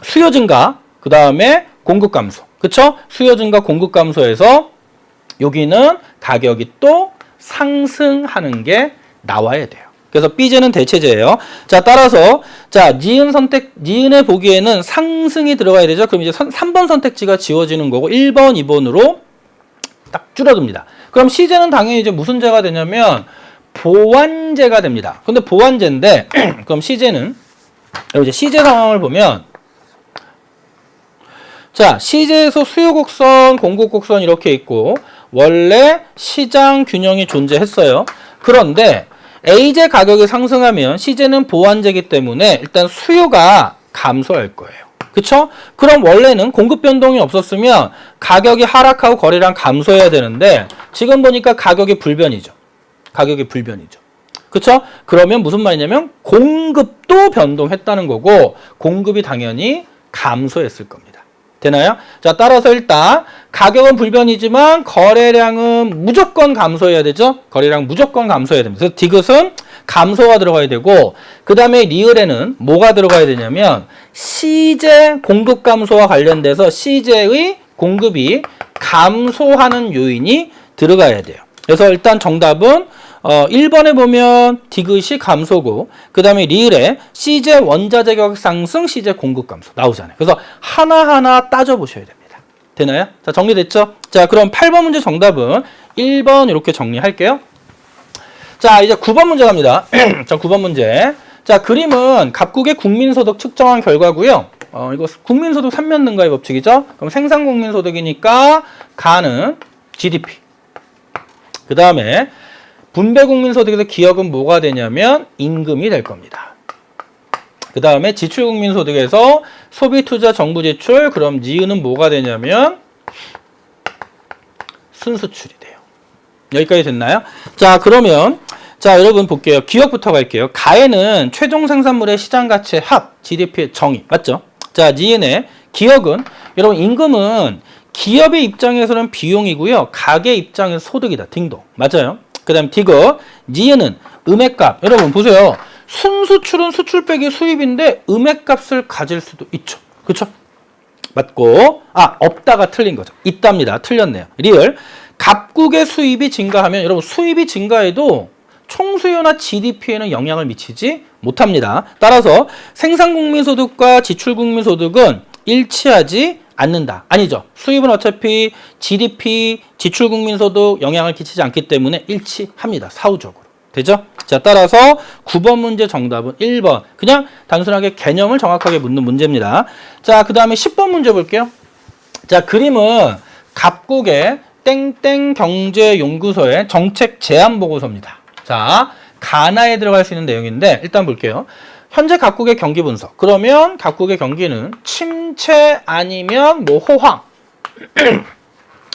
Speaker 1: 수요 증가, 그 다음에 공급 감소. 그쵸? 수요 증가, 공급 감소해서 여기는 가격이 또 상승하는 게 나와야 돼요. 그래서 B제는 대체제예요. 자, 따라서 자, 니은의 보기에는 상승이 들어가야 되죠. 그럼 이제 3번 선택지가 지워지는 거고 1번, 2번으로 딱 줄어듭니다. 그럼 C제는 당연히 이제 무슨 제가 되냐면 보완제가 됩니다. 근데 보완제인데 그럼 C제는 이제 C제 상황을 보면 자, C제에서 수요 곡선, 공급 곡선 이렇게 있고 원래 시장 균형이 존재했어요. 그런데 A제 가격이 상승하면 C제는 보완제이기 때문에 일단 수요가 감소할 거예요. 그쵸? 그럼 원래는 공급 변동이 없었으면 가격이 하락하고 거래량 감소해야 되는데 지금 보니까 가격이 불변이죠. 그쵸? 그러면 무슨 말이냐면 공급도 변동했다는 거고 공급이 당연히 감소했을 겁니다. 되나요? 자, 따라서 일단 가격은 불변이지만 거래량은 무조건 감소해야 되죠? 거래량 무조건 감소해야 됩니다. 그래서 디귿은 감소가 들어가야 되고 그 다음에 리을에는 뭐가 들어가야 되냐면 C제 공급 감소와 관련돼서 C제의 공급이 감소하는 요인이 들어가야 돼요. 그래서 일단 정답은 1번에 보면 디귿이 감소고 그 다음에 리을에 C제 원자재 가격 상승, C제 공급 감소 나오잖아요. 그래서 하나하나 따져보셔야 됩니다. 되나요? 자, 정리됐죠? 자, 그럼 8번 문제 정답은 1번 이렇게 정리할게요. 자, 이제 9번 문제 갑니다. 자, 9번 문제. 자, 그림은 각국의 국민소득 측정한 결과고요. 이거 국민소득 3면 능가의 법칙이죠? 그럼 생산국민소득이니까 가는 GDP. 그 다음에 분배국민소득에서 기억은 뭐가 되냐면 임금이 될 겁니다. 그 다음에 지출국민소득에서 소비투자 정부지출, 그럼 니은은 뭐가 되냐면 순수출이 돼요. 여기까지 됐나요? 자, 그러면 자, 여러분 볼게요. 기억부터 갈게요. 가에는 최종 생산물의 시장가치의 합, GDP의 정의. 맞죠? 자, 니은의 기억은 여러분 임금은 기업의 입장에서는 비용이고요. 가게 입장에서 소득이다. 딩동. 맞아요? 그 다음 디귿, 니은은 음액값. 여러분 보세요. 순수출은 수출 빼기 수입인데 음액값을 가질 수도 있죠. 그쵸? 맞고, 없다가 틀린 거죠. 있답니다. 틀렸네요. 리을, 갑국의 수입이 증가하면 여러분 수입이 증가해도 총수요나 GDP에는 영향을 미치지 못합니다. 따라서 생산국민소득과 지출국민소득은 일치하지 않는다. 아니죠. 수입은 어차피 GDP, 지출국민소득 영향을 끼치지 않기 때문에 일치합니다. 사후적으로. 되죠? 자, 따라서 9번 문제 정답은 1번. 그냥 단순하게 개념을 정확하게 묻는 문제입니다. 자, 그 다음에 10번 문제 볼게요. 자, 그림은 갑국의 땡땡 경제연구소의 정책 제안 보고서입니다. 자, 가나에 들어갈 수 있는 내용인데 일단 볼게요. 현재 각국의 경기 분석. 그러면 각국의 경기는 침체 아니면 뭐 호황.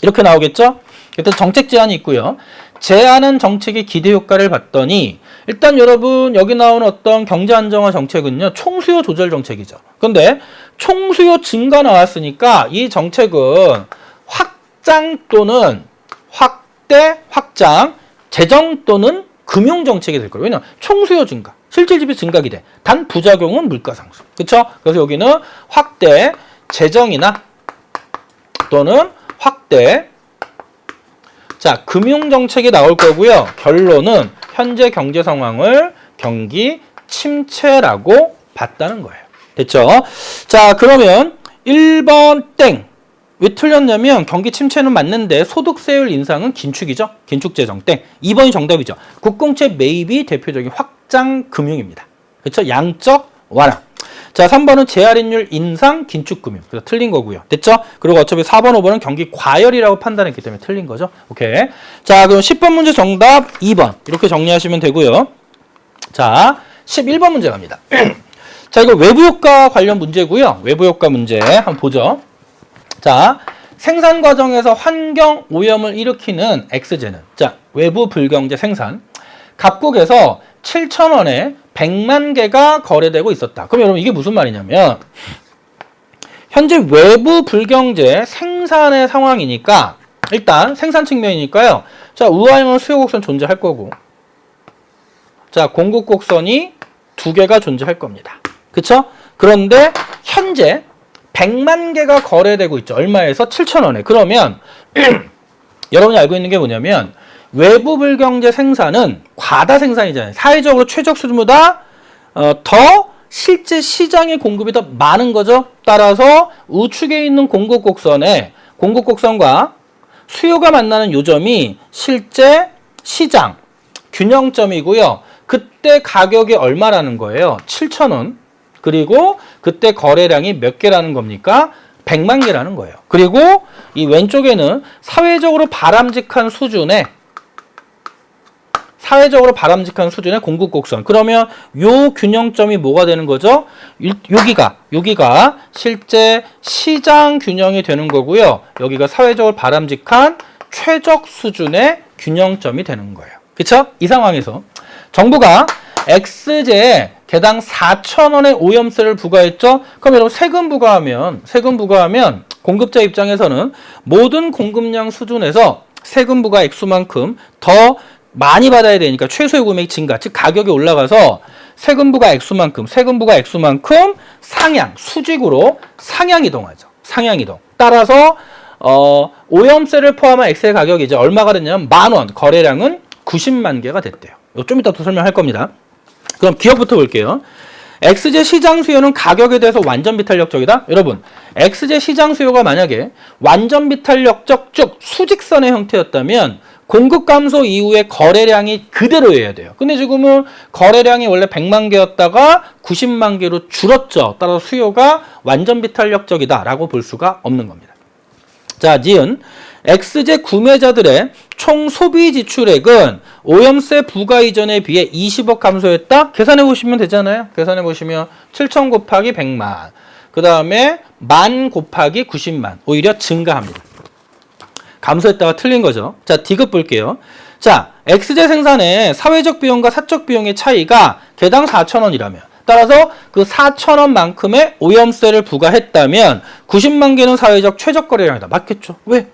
Speaker 1: 이렇게 나오겠죠? 일단 정책 제안이 있고요. 제안한 정책의 기대 효과를 봤더니 일단 여러분 여기 나오는 어떤 경제 안정화 정책은요. 총수요 조절 정책이죠. 근데 총수요 증가 나왔으니까 이 정책은 확장 또는 확대, 확장, 재정 또는 금융 정책이 될 거예요. 왜냐하면 총수요 증가, 실질 지표 증가 기대, 단 부작용은 물가 상승. 그렇죠? 그래서 여기는 확대, 재정이나 또는 확대, 자, 금융 정책이 나올 거고요. 결론은 현재 경제 상황을 경기 침체라고 봤다는 거예요. 됐죠? 자, 그러면 1번 땡. 왜 틀렸냐면 경기 침체는 맞는데 소득세율 인상은 긴축이죠. 긴축재정 땡. 2번이 정답이죠. 국공채 매입이 대표적인 확장 금융입니다. 그렇죠? 양적 완화. 자, 3번은 재할인율 인상 긴축금융. 그래서 틀린 거고요. 됐죠? 그리고 어차피 4번, 5번은 경기 과열이라고 판단했기 때문에 틀린 거죠. 오케이. 자, 그럼 10번 문제 정답 2번. 이렇게 정리하시면 되고요. 자, 11번 문제 갑니다. 자, 이거 외부효과 관련 문제고요. 외부효과 문제 한번 보죠. 자, 생산 과정에서 환경 오염을 일으키는 X제는, 자, 외부 불경제 생산, 갑국에서 7,000원에 100만 개가 거래되고 있었다. 그럼 여러분 이게 무슨 말이냐면 현재 외부 불경제 생산의 상황이니까 일단 생산 측면이니까요. 자, 우하형 수요 곡선 존재할 거고, 자, 공급 곡선이 2개가 존재할 겁니다. 그쵸? 그런데 현재 100만 개가 거래되고 있죠. 얼마에서? 7,000원에. 그러면 여러분이 알고 있는 게 뭐냐면 외부 불경제 생산은 과다 생산이잖아요. 사회적으로 최적 수준보다 더 실제 시장의 공급이 더 많은 거죠. 따라서 우측에 있는 공급 곡선과 수요가 만나는 요점이 실제 시장 균형점이고요. 그때 가격이 얼마라는 거예요? 7,000원. 그리고 그때 거래량이 몇 개라는 겁니까? 100만 개라는 거예요. 그리고 이 왼쪽에는 사회적으로 바람직한 수준의 공급 곡선. 그러면 요 균형점이 뭐가 되는 거죠? 여기가 실제 시장 균형이 되는 거고요. 여기가 사회적으로 바람직한 최적 수준의 균형점이 되는 거예요. 그렇죠? 이 상황에서 정부가 X제에 개당 4,000원의 오염세를 부과했죠? 그럼 여러분 세금 부과하면 공급자 입장에서는 모든 공급량 수준에서 세금 부과 액수만큼 더 많이 받아야 되니까 최소의 구매액 증가, 즉 가격이 올라가서 세금 부과 액수만큼 수직으로 상향 이동하죠. 상향 이동. 따라서 오염세를 포함한 X의 가격이 이제 얼마가 됐냐면 10,000원, 거래량은 90만 개가 됐대요. 좀 이따 또 설명할 겁니다. 그럼 기억부터 볼게요. X제 시장 수요는 가격에 대해서 완전 비탄력적이다. 여러분, X제 시장 수요가 만약에 완전 비탄력적 쭉 수직선의 형태였다면 공급 감소 이후에 거래량이 그대로여야 돼요. 근데 지금은 거래량이 원래 100만 개였다가 90만 개로 줄었죠. 따라서 수요가 완전 비탄력적이다라고 볼 수가 없는 겁니다. 자, 니은 X제 구매자들의 총 소비 지출액은 오염세 부과 이전에 비해 20억 감소했다? 계산해 보시면 되잖아요. 계산해 보시면 7,000 곱하기 100만, 그 다음에 10,000 곱하기 90만, 오히려 증가합니다. 감소했다가 틀린 거죠. 자, 디귿 볼게요. 자, X제 생산의 사회적 비용과 사적 비용의 차이가 개당 4,000원이라면 따라서 그 4,000원만큼의 오염세를 부과했다면 90만 개는 사회적 최적 거래량이다. 맞겠죠? 왜?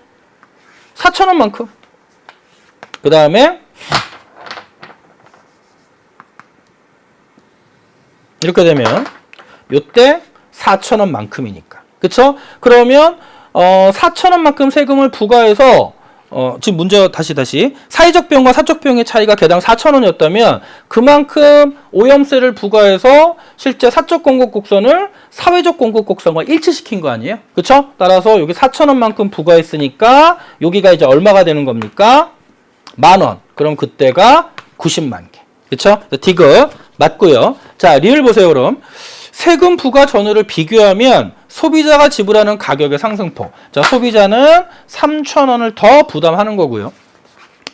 Speaker 1: 4,000원만큼. 그 다음에 이렇게 되면 요때 4,000원만큼이니까. 그쵸? 그러면 4,000원만큼 세금을 부과해서 지금 문제 다시 사회적 비용과 사적 비용의 차이가 개당 4,000원이었다면 그만큼 오염세를 부과해서 실제 사적 공급 곡선을 사회적 공급 곡선과 일치시킨 거 아니에요? 그쵸? 따라서 여기 4,000원만큼 부과했으니까 여기가 이제 얼마가 되는 겁니까? 10,000원. 그럼 그때가 90만 개. 그쵸? 디귿 맞고요. 자, 리을 보세요. 그럼 세금 부과 전후를 비교하면 소비자가 지불하는 가격의 상승폭. 자, 소비자는 3,000원을 더 부담하는 거고요.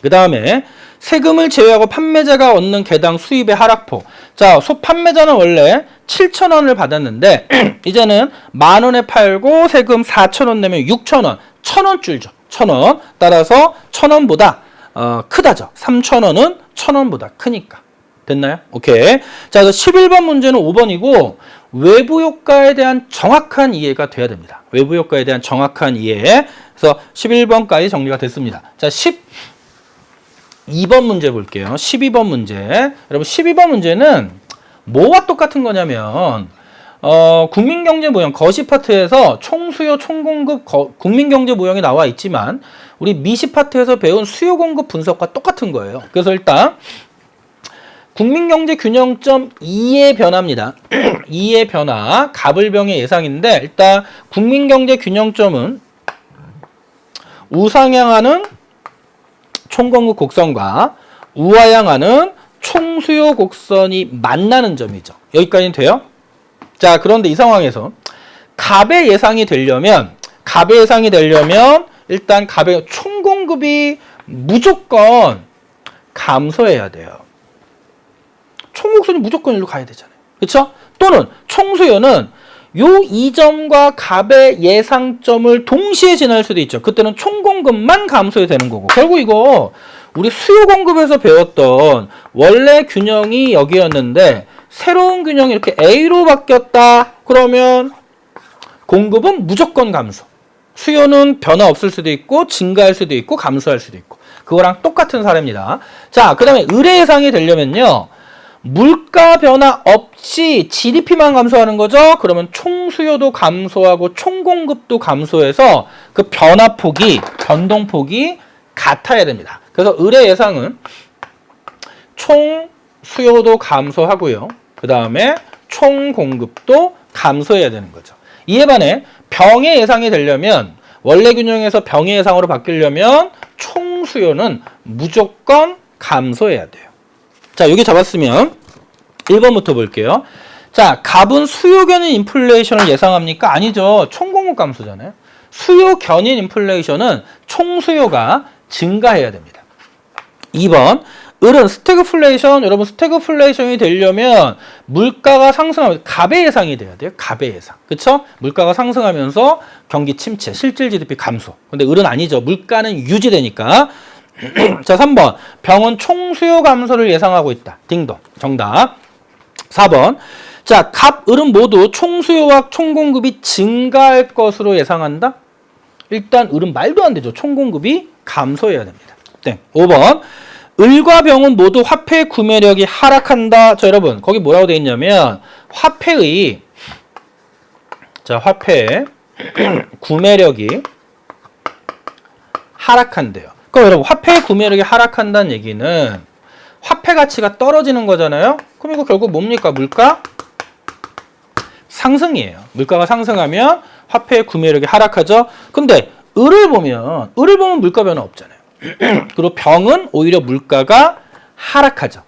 Speaker 1: 그 다음에 세금을 제외하고 판매자가 얻는 개당 수입의 하락폭. 자, 판매자는 원래 7,000원을 받았는데 이제는 10,000원에 팔고 세금 4,000원 내면 6,000원, 1,000원 줄죠. 1,000원. 따라서 1,000원보다 크다죠. 3,000원은 1,000원보다 크니까. 됐나요? 오케이. 자, 11번 문제는 5번이고 외부 효과에 대한 정확한 이해가 돼야 됩니다. 외부 효과에 대한 정확한 이해. 그래서 11번까지 정리가 됐습니다. 자, 12번 문제 볼게요. 12번 문제. 여러분 12번 문제는 뭐와 똑같은 거냐면 국민경제모형 거시 파트에서 총수요 총공급 국민경제모형이 나와 있지만 우리 미시 파트에서 배운 수요 공급 분석과 똑같은 거예요. 그래서 일단 국민경제균형점 2의 변화입니다. 2의 변화, 갑을병의 예상인데 일단 국민경제균형점은 우상향하는 총공급 곡선과 우하향하는 총수요 곡선이 만나는 점이죠. 여기까지는 돼요? 자, 그런데 이 상황에서 갑의 예상이 되려면 일단 갑의 총공급이 무조건 감소해야 돼요. 총곡선이 무조건 일로 가야 되잖아요. 그렇죠? 또는 총수요는 요 이점과 갑의 예상점을 동시에 지날 수도 있죠. 그때는 총공급만 감소해야 되는 거고. 결국 이거 우리 수요 공급에서 배웠던 원래 균형이 여기였는데 새로운 균형이 이렇게 A로 바뀌었다. 그러면 공급은 무조건 감소. 수요는 변화 없을 수도 있고 증가할 수도 있고 감소할 수도 있고. 그거랑 똑같은 사례입니다. 자, 그 다음에 의뢰 예상이 되려면요. 물가 변화 없이 GDP만 감소하는 거죠. 그러면 총수요도 감소하고 총공급도 감소해서 그 변동폭이 같아야 됩니다. 그래서 의뢰 예상은 총수요도 감소하고요. 그 다음에 총공급도 감소해야 되는 거죠. 이에 반해 병의 예상이 되려면 원래 균형에서 병의 예상으로 바뀌려면 총수요는 무조건 감소해야 돼요. 자, 여기 잡았으면 1번부터 볼게요. 자, 갑은 수요 견인 인플레이션을 예상합니까? 아니죠. 총공급 감소잖아요. 수요 견인 인플레이션은 총수요가 증가해야 됩니다. 2번, 을은 스태그플레이션. 여러분 스태그플레이션이 되려면 물가가 상승하면 갑의 예상이 돼야 돼요. 갑의 예상. 그쵸? 물가가 상승하면서 경기 침체, 실질 GDP 감소. 근데 을은 아니죠. 물가는 유지되니까. 자, 3번. 병은 총수요 감소를 예상하고 있다. 딩동. 정답. 4번. 자, 갑, 을은 모두 총수요와 총공급이 증가할 것으로 예상한다? 일단 을은 말도 안 되죠. 총공급이 감소해야 됩니다. 네. 5번. 을과 병은 모두 화폐 구매력이 하락한다. 자, 여러분. 거기 뭐라고 되어 있냐면 화폐의 구매력이 하락한대요. 그럼 여러분 화폐 구매력이 하락한다는 얘기는 화폐 가치가 떨어지는 거잖아요. 그럼 이거 결국 뭡니까? 물가 상승이에요. 물가가 상승하면 화폐의 구매력이 하락하죠. 근데 을을 보면 물가 변화 없잖아요. 그리고 병은 오히려 물가가 하락하죠.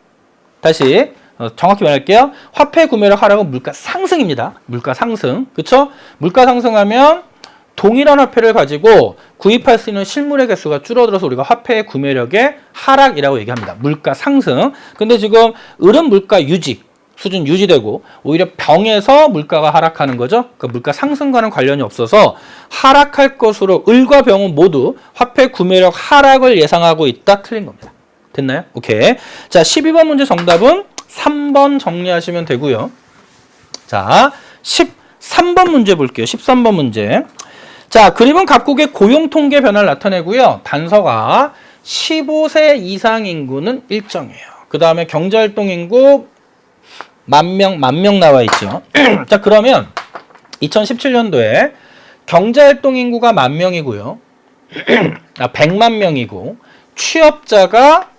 Speaker 1: 다시 정확히 말할게요. 화폐 구매력 하락은 물가 상승입니다. 물가 상승. 그쵸? 물가 상승하면 동일한 화폐를 가지고 구입할 수 있는 실물의 개수가 줄어들어서 우리가 화폐의 구매력의 하락이라고 얘기합니다. 물가 상승. 근데 지금 을은 물가 유지, 수준 유지되고 오히려 병에서 물가가 하락하는 거죠. 그러니까 물가 상승과는 관련이 없어서 하락할 것으로 을과 병은 모두 화폐 구매력 하락을 예상하고 있다. 틀린 겁니다. 됐나요? 오케이. 자, 12번 문제 정답은 3번 정리하시면 되고요. 자, 13번 문제 볼게요. 13번 문제. 자, 그림은 각국의 고용통계 변화를 나타내고요. 단서가 15세 이상 인구는 일정해요. 그 다음에 경제활동 인구 만 명 나와 있죠. 자, 그러면 2017년도에 경제활동 인구가 10,000명이고요. 100만 명이고 취업자가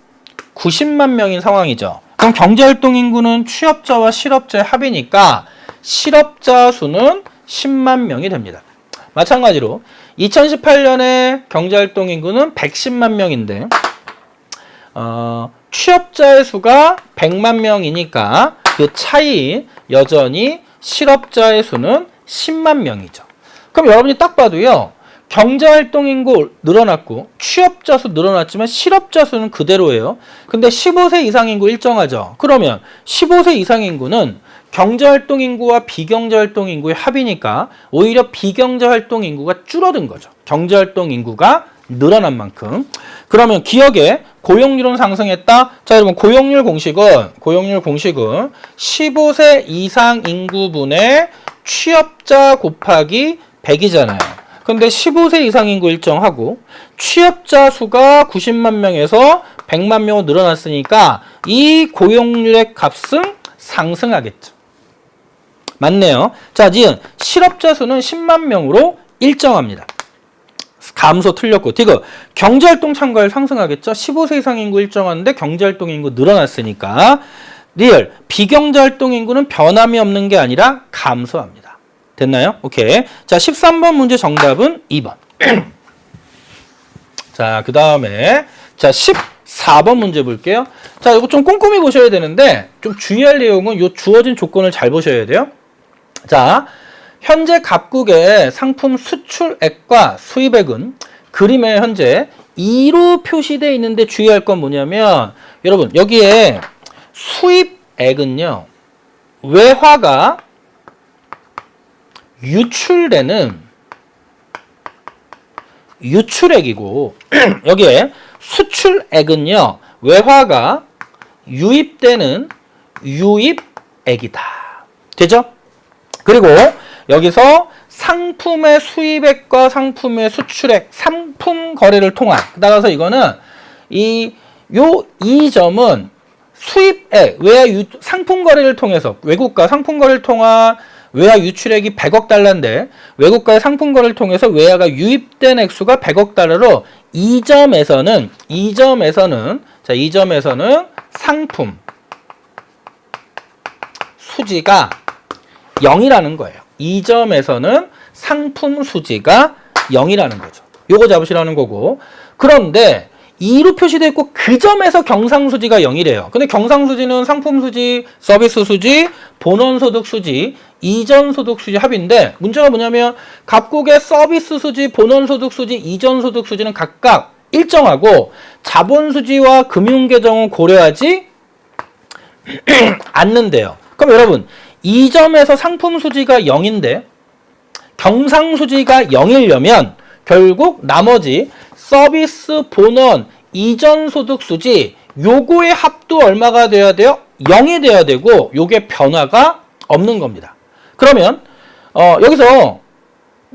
Speaker 1: 90만 명인 상황이죠. 그럼 경제활동 인구는 취업자와 실업자의 합이니까 실업자 수는 10만 명이 됩니다. 마찬가지로 2018년에 경제활동 인구는 110만 명인데 취업자의 수가 100만 명이니까 그 차이 여전히 실업자의 수는 10만 명이죠. 그럼 여러분이 딱 봐도요. 경제활동 인구 늘어났고 취업자 수 늘어났지만 실업자 수는 그대로예요. 근데 15세 이상 인구 일정하죠. 그러면 15세 이상 인구는 경제활동 인구와 비경제활동 인구의 합이니까 오히려 비경제활동 인구가 줄어든 거죠. 경제활동 인구가 늘어난 만큼. 그러면 기억에 고용률은 상승했다. 자, 여러분 고용률 공식은 15세 이상 인구분의 취업자 곱하기 100이잖아요. 근데 15세 이상 인구 일정하고 취업자 수가 90만 명에서 100만 명으로 늘어났으니까 이 고용률의 값은 상승하겠죠. 맞네요. 자, 지금 실업자 수는 10만 명으로 일정합니다. 감소 틀렸고 디귿 경제활동 참가율 상승하겠죠. 15세 이상 인구 일정한데 경제활동 인구 늘어났으니까 리얼 비경제활동 인구는 변함이 없는 게 아니라 감소합니다. 됐나요? 오케이. 자, 13번 문제 정답은 2번. 자, 그 다음에 자 14번 문제 볼게요. 자, 이거 좀 꼼꼼히 보셔야 되는데 좀 주의할 내용은 요 주어진 조건을 잘 보셔야 돼요. 자, 현재 각국의 상품 수출액과 수입액은 그림에 현재 2로 표시되어 있는데 주의할 건 뭐냐면 여러분 여기에 수입액은요 외화가 유출되는 유출액이고 여기에 수출액은요 외화가 유입되는 유입액이다. 되죠? 그리고 여기서 상품의 수입액과 상품의 수출액, 상품 거래를 통한 따라서 이거는 이 점은 수입액, 외화 상품 거래를 통해서 외국과 상품 거래를 통한 외화 유출액이 100억 달러인데 외국과의 상품 거래를 통해서 외화가 유입된 액수가 100억 달러로 이 점에서는 상품 수지가 0이라는 거예요. 이 점에서는 상품 수지가 0이라는 거죠. 요거 잡으시라는 거고. 그런데 2로 표시되어 있고 그 점에서 경상수지가 0이래요. 근데 경상수지는 상품수지, 서비스수지, 본원소득수지, 이전소득수지 합인데 문제가 뭐냐면 각국의 서비스수지, 본원소득수지, 이전소득수지는 각각 일정하고 자본수지와 금융계정은 고려하지 않는데요. 그럼 여러분 이 점에서 상품수지가 0인데 경상수지가 0이려면 결국 나머지 서비스, 본원, 이전소득수지 요거의 합도 얼마가 돼야 돼요? 0이 돼야 되고 요게 변화가 없는 겁니다. 그러면 여기서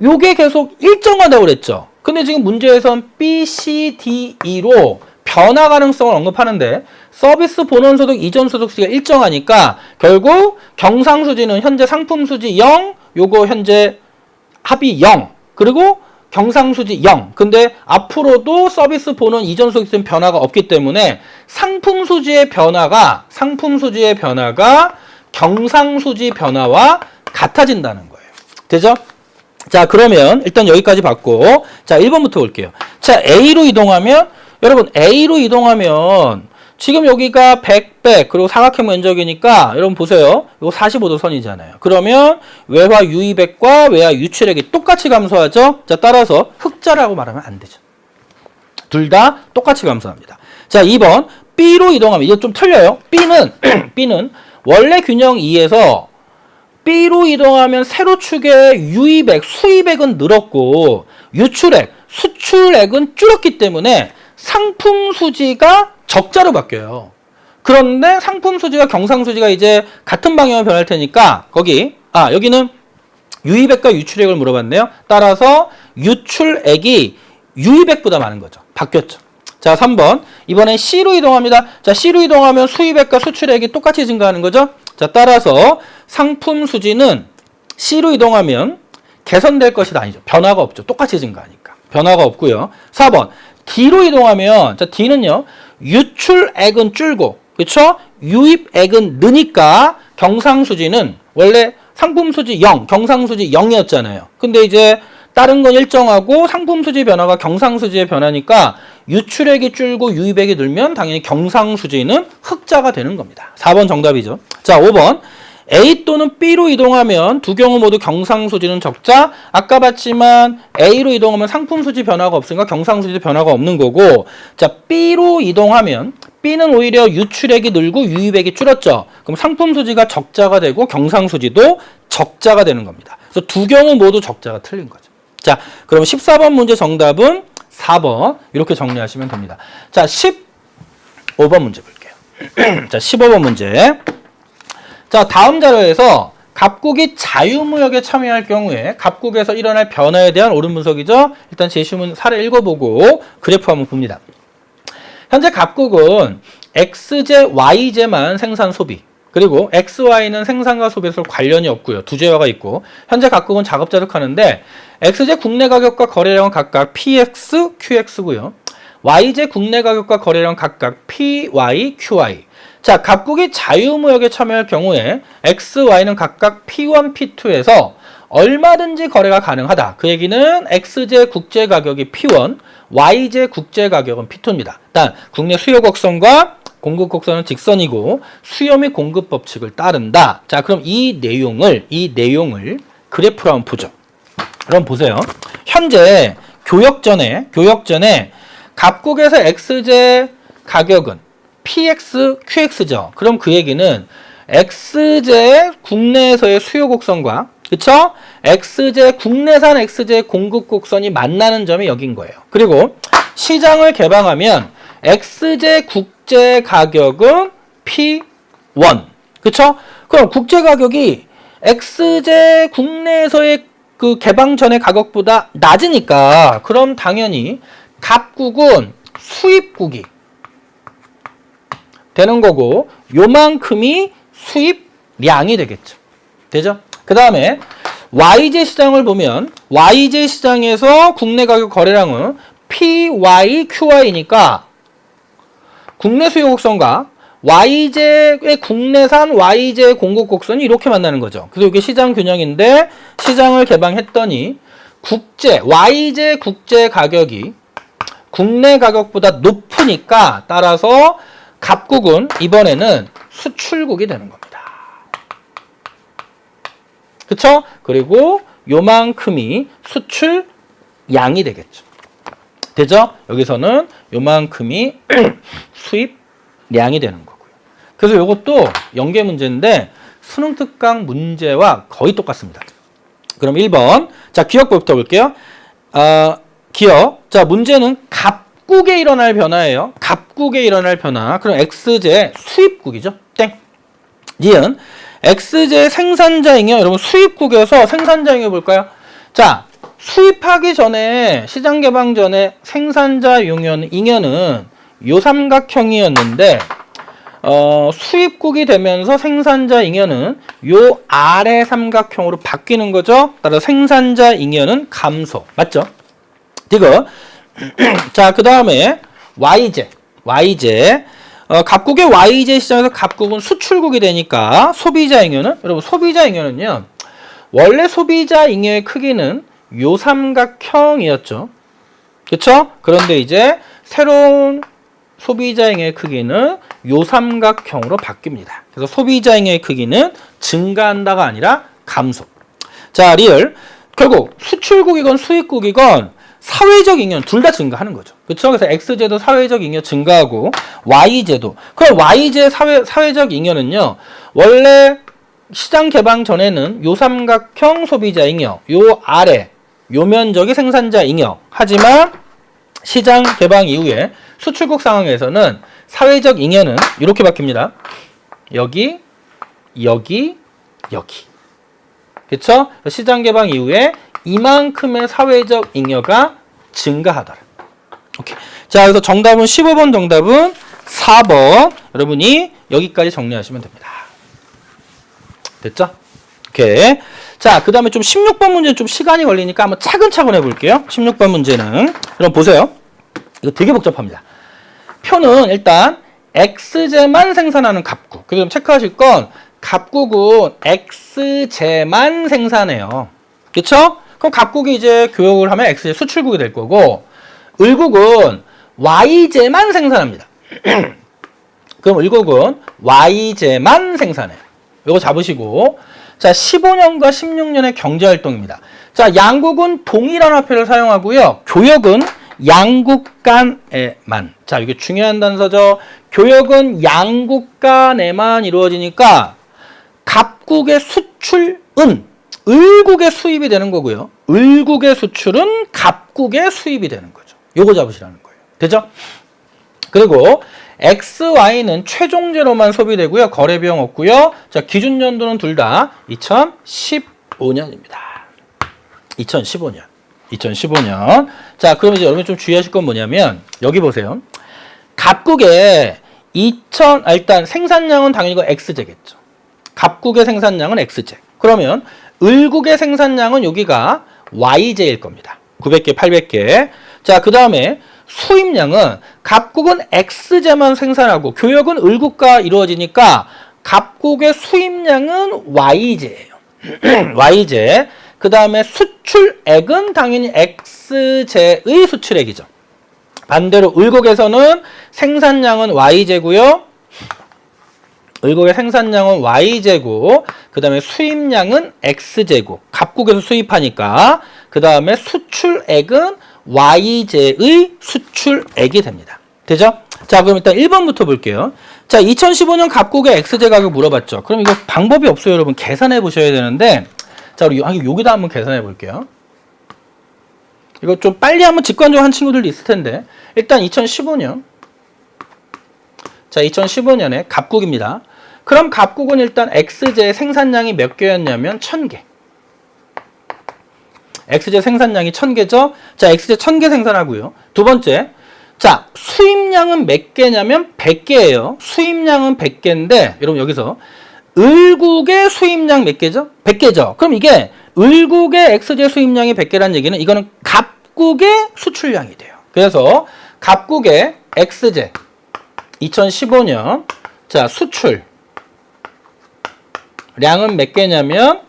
Speaker 1: 요게 계속 일정하다고 그랬죠. 근데 지금 문제에선 B, C, D, E로 변화 가능성을 언급하는데 서비스, 본원소득, 이전소득수지가 일정하니까 결국 경상수지는 현재 상품수지 0, 요거 현재 합이 0, 그리고 경상수지 0. 근데 앞으로도 서비스, 본원, 이전소득수지는 변화가 없기 때문에 상품수지의 변화가 경상수지 변화와 같아진다는 거예요. 되죠? 자, 그러면 일단 여기까지 봤고 자 1번부터 볼게요. 자, A로 이동하면 여러분 A로 이동하면 지금 여기가 100, 그리고 사각형 면적이니까 여러분 보세요. 이거 45도 선이잖아요. 그러면 외화 유입액과 외화 유출액이 똑같이 감소하죠. 자, 따라서 흑자라고 말하면 안 되죠. 둘 다 똑같이 감소합니다. 자, 2번 B로 이동하면 이거 좀 틀려요. B는 원래 균형 2에서 B로 이동하면 세로축의 유입액, 수입액은 늘었고 유출액, 수출액은 줄었기 때문에 상품 수지가 적자로 바뀌어요. 그런데 상품 수지와 경상 수지가 이제 같은 방향으로 변할 테니까 여기는 유입액과 유출액을 물어봤네요. 따라서 유출액이 유입액보다 많은 거죠. 바뀌었죠. 자, 3번. 이번엔 C로 이동합니다. 자, C로 이동하면 수입액과 수출액이 똑같이 증가하는 거죠. 자, 따라서 상품 수지는 C로 이동하면 개선될 것이 아니죠. 변화가 없죠. 똑같이 증가하니까. 변화가 없고요. 4번 D로 이동하면 자, D는요. 유출액은 줄고 그렇죠? 유입액은 느니까 경상수지는 원래 상품수지 0, 경상수지 0이었잖아요. 근데 이제 다른 건 일정하고 상품수지 변화가 경상수지의 변화니까 유출액이 줄고 유입액이 늘면 당연히 경상수지는 흑자가 되는 겁니다. 4번 정답이죠. 자, 5번 A 또는 B로 이동하면 두 경우 모두 경상수지는 적자. 아까 봤지만 A로 이동하면 상품수지 변화가 없으니까 경상수지 변화가 없는 거고, 자, B로 이동하면 B는 오히려 유출액이 늘고 유입액이 줄었죠. 그럼 상품수지가 적자가 되고 경상수지도 적자가 되는 겁니다. 그래서 두 경우 모두 적자가 틀린 거죠. 자, 그럼 14번 문제 정답은 4번 이렇게 정리하시면 됩니다. 자, 15번 문제 볼게요. 자, 15번 문제. 자, 다음 자료에서 갑국이 자유무역에 참여할 경우에 갑국에서 일어날 변화에 대한 옳은 분석이죠. 일단 제시문 사례 읽어보고 그래프 한번 봅니다. 현재 갑국은 X제, Y제만 생산 소비, 그리고 X, Y는 생산과 소비에 서로 관련이 없고요. 두제화가 있고, 현재 각국은 작업자득하는데 X제 국내 가격과 거래량은 각각 PX, QX고요. Y제 국내 가격과 거래량 각각 PY, QY. 자, 각국이 자유무역에 참여할 경우에 X, Y는 각각 P1, P2에서 얼마든지 거래가 가능하다. 그 얘기는 X제 국제 가격이 P1, Y제 국제 가격은 P2입니다. 일단 국내 수요 곡선과 공급 곡선은 직선이고 수요 및 공급 법칙을 따른다. 자, 그럼 이 내용을 그래프로 한번 보죠. 그럼 보세요. 현재 교역 전에 갑국에서 X제 가격은 PX, QX죠. 그럼 그 얘기는 X제 국내에서의 수요 곡선과 그쵸? X제 국내산 X제 공급 곡선이 만나는 점이 여긴 거예요. 그리고 시장을 개방하면 X제 국제 가격은 P1. 그쵸? 그럼 국제 가격이 X제 국내에서의 그 개방 전의 가격보다 낮으니까 그럼 당연히 갑국은 수입국이 되는 거고 요만큼이 수입량이 되겠죠. 되죠? 그 다음에 Y제 시장을 보면 Y제 시장에서 국내 가격 거래량은 PY, QY니까 국내 수요 곡선과 Y제의 국내산 Y제 공급 곡선이 이렇게 만나는 거죠. 그래서 이게 시장 균형인데 시장을 개방했더니 Y제 국제 가격이 국내 가격보다 높으니까 따라서 갑국은 이번에는 수출국이 되는 겁니다. 그쵸? 그리고 요만큼이 수출량이 되겠죠. 되죠? 여기서는 요만큼이 수입량이 되는 거고요. 그래서 이것도 연계 문제인데 수능 특강 문제와 거의 똑같습니다. 그럼 1번. 자, 기억부터 볼게요. 기억. 자, 문제는 갑국에 일어날 변화예요. 갑국에 일어날 변화. 그럼 X제 수입국이죠. 땡. 니은 X제 생산자잉여. 여러분 수입국에서 생산자잉여 볼까요? 자, 수입하기 전에 시장 개방 전에 생산자 잉여는 요 삼각형이었는데 수입국이 되면서 생산자 잉여는 요 아래 삼각형으로 바뀌는 거죠. 따라서 생산자 잉여는 감소. 맞죠? 이거. 자, 그 다음에 Y제. 갑국의 Y제 시장에서 갑국은 수출국이 되니까 소비자 잉여는, 여러분 소비자 잉여는요, 원래 소비자 잉여의 크기는 요 삼각형이었죠. 그쵸? 그런데 이제 새로운 소비자 잉여의 크기는 요 삼각형으로 바뀝니다. 그래서 소비자 잉여의 크기는 증가한다가 아니라 감소. 자, 리얼. 결국 수출국이건 수입국이건 사회적 잉여는 둘 다 증가하는 거죠. 그렇죠? 그래서 X제도 사회적 잉여 증가하고 Y제도. 그럼 Y제 사회적 잉여는요. 원래 시장 개방 전에는 요 삼각형 소비자 잉여, 요 아래 요 면적이 생산자 잉여. 하지만 시장 개방 이후에 수출국 상황에서는 사회적 잉여는 이렇게 바뀝니다. 여기. 그렇죠? 시장 개방 이후에 이만큼의 사회적 잉여가 증가하더라. 오케이. 자, 그래서 정답은 15번 정답은 4번. 여러분이 여기까지 정리하시면 됩니다. 됐죠? 오케이. 자, 그 다음에 좀 16번 문제는 좀 시간이 걸리니까 한번 차근차근 해볼게요. 16번 문제는. 여러분 보세요. 이거 되게 복잡합니다. 표는 일단 x제만 생산하는 갑국. 그럼 체크하실 건 갑국은 x제만 생산해요. 그쵸? 그럼 갑국이 이제 교역을 하면 x제 수출국이 될 거고, 을국은 y제만 생산합니다. 그럼 을국은 y제만 생산해요. 이거 잡으시고, 자, 15년과 16년의 경제활동입니다. 자, 양국은 동일한 화폐를 사용하고요. 교역은 양국 간에만. 자, 이게 중요한 단서죠. 교역은 양국 간에만 이루어지니까 갑국의 수출은 을국의 수입이 되는 거고요. 을국의 수출은 갑국의 수입이 되는 거죠. 요거 잡으시라는 거예요. 되죠? 그리고 XY는 최종재로만 소비되고요. 거래 비용 없고요. 자, 기준 연도는 둘 다 2015년입니다. 2015년. 2015년. 자, 그럼 이제 여러분 좀 주의하실 건 뭐냐면 여기 보세요. 갑국의 일단 생산량은 당연히 이거 X제겠죠. 갑국의 생산량은 X제. 그러면 을국의 생산량은 여기가 Y제일 겁니다. 900개, 800개. 자, 그 다음에 수입량은 갑국은 X제만 생산하고 교역은 을국과 이루어지니까 갑국의 수입량은 Y제예요. Y제. 그 다음에 수출액은 당연히 X제의 수출액이죠. 반대로 을국에서는 생산량은 Y제고요. 을국의 생산량은 Y제고, 그 다음에 수입량은 X제고, 갑국에서 수입하니까, 그 다음에 수출액은 Y제의 수출액이 됩니다. 되죠? 자, 그럼 일단 1번부터 볼게요. 자, 2015년 갑국의 X제 가격 물어봤죠. 그럼 이거 방법이 없어요, 여러분. 계산해 보셔야 되는데, 자, 우리 여기다 한번 계산해 볼게요. 이거 좀 빨리 한번 직관적으로 한 친구들도 있을 텐데, 일단 2015년. 자, 2015년에 갑국입니다. 그럼 갑국은 일단 X제 생산량이 몇 개였냐면 1000개. X제 생산량이 1000개죠. 자, X제 1000개 생산하고요. 두 번째, 자, 수입량은 몇 개냐면 100개예요. 수입량은 100개인데 여러분 여기서 을국의 수입량 몇 개죠? 100개죠. 그럼 이게 을국의 X제 수입량이 100개란 얘기는 이거는 갑국의 수출량이 돼요. 그래서 갑국의 X제 2015년 자, 수출량은 몇 개냐면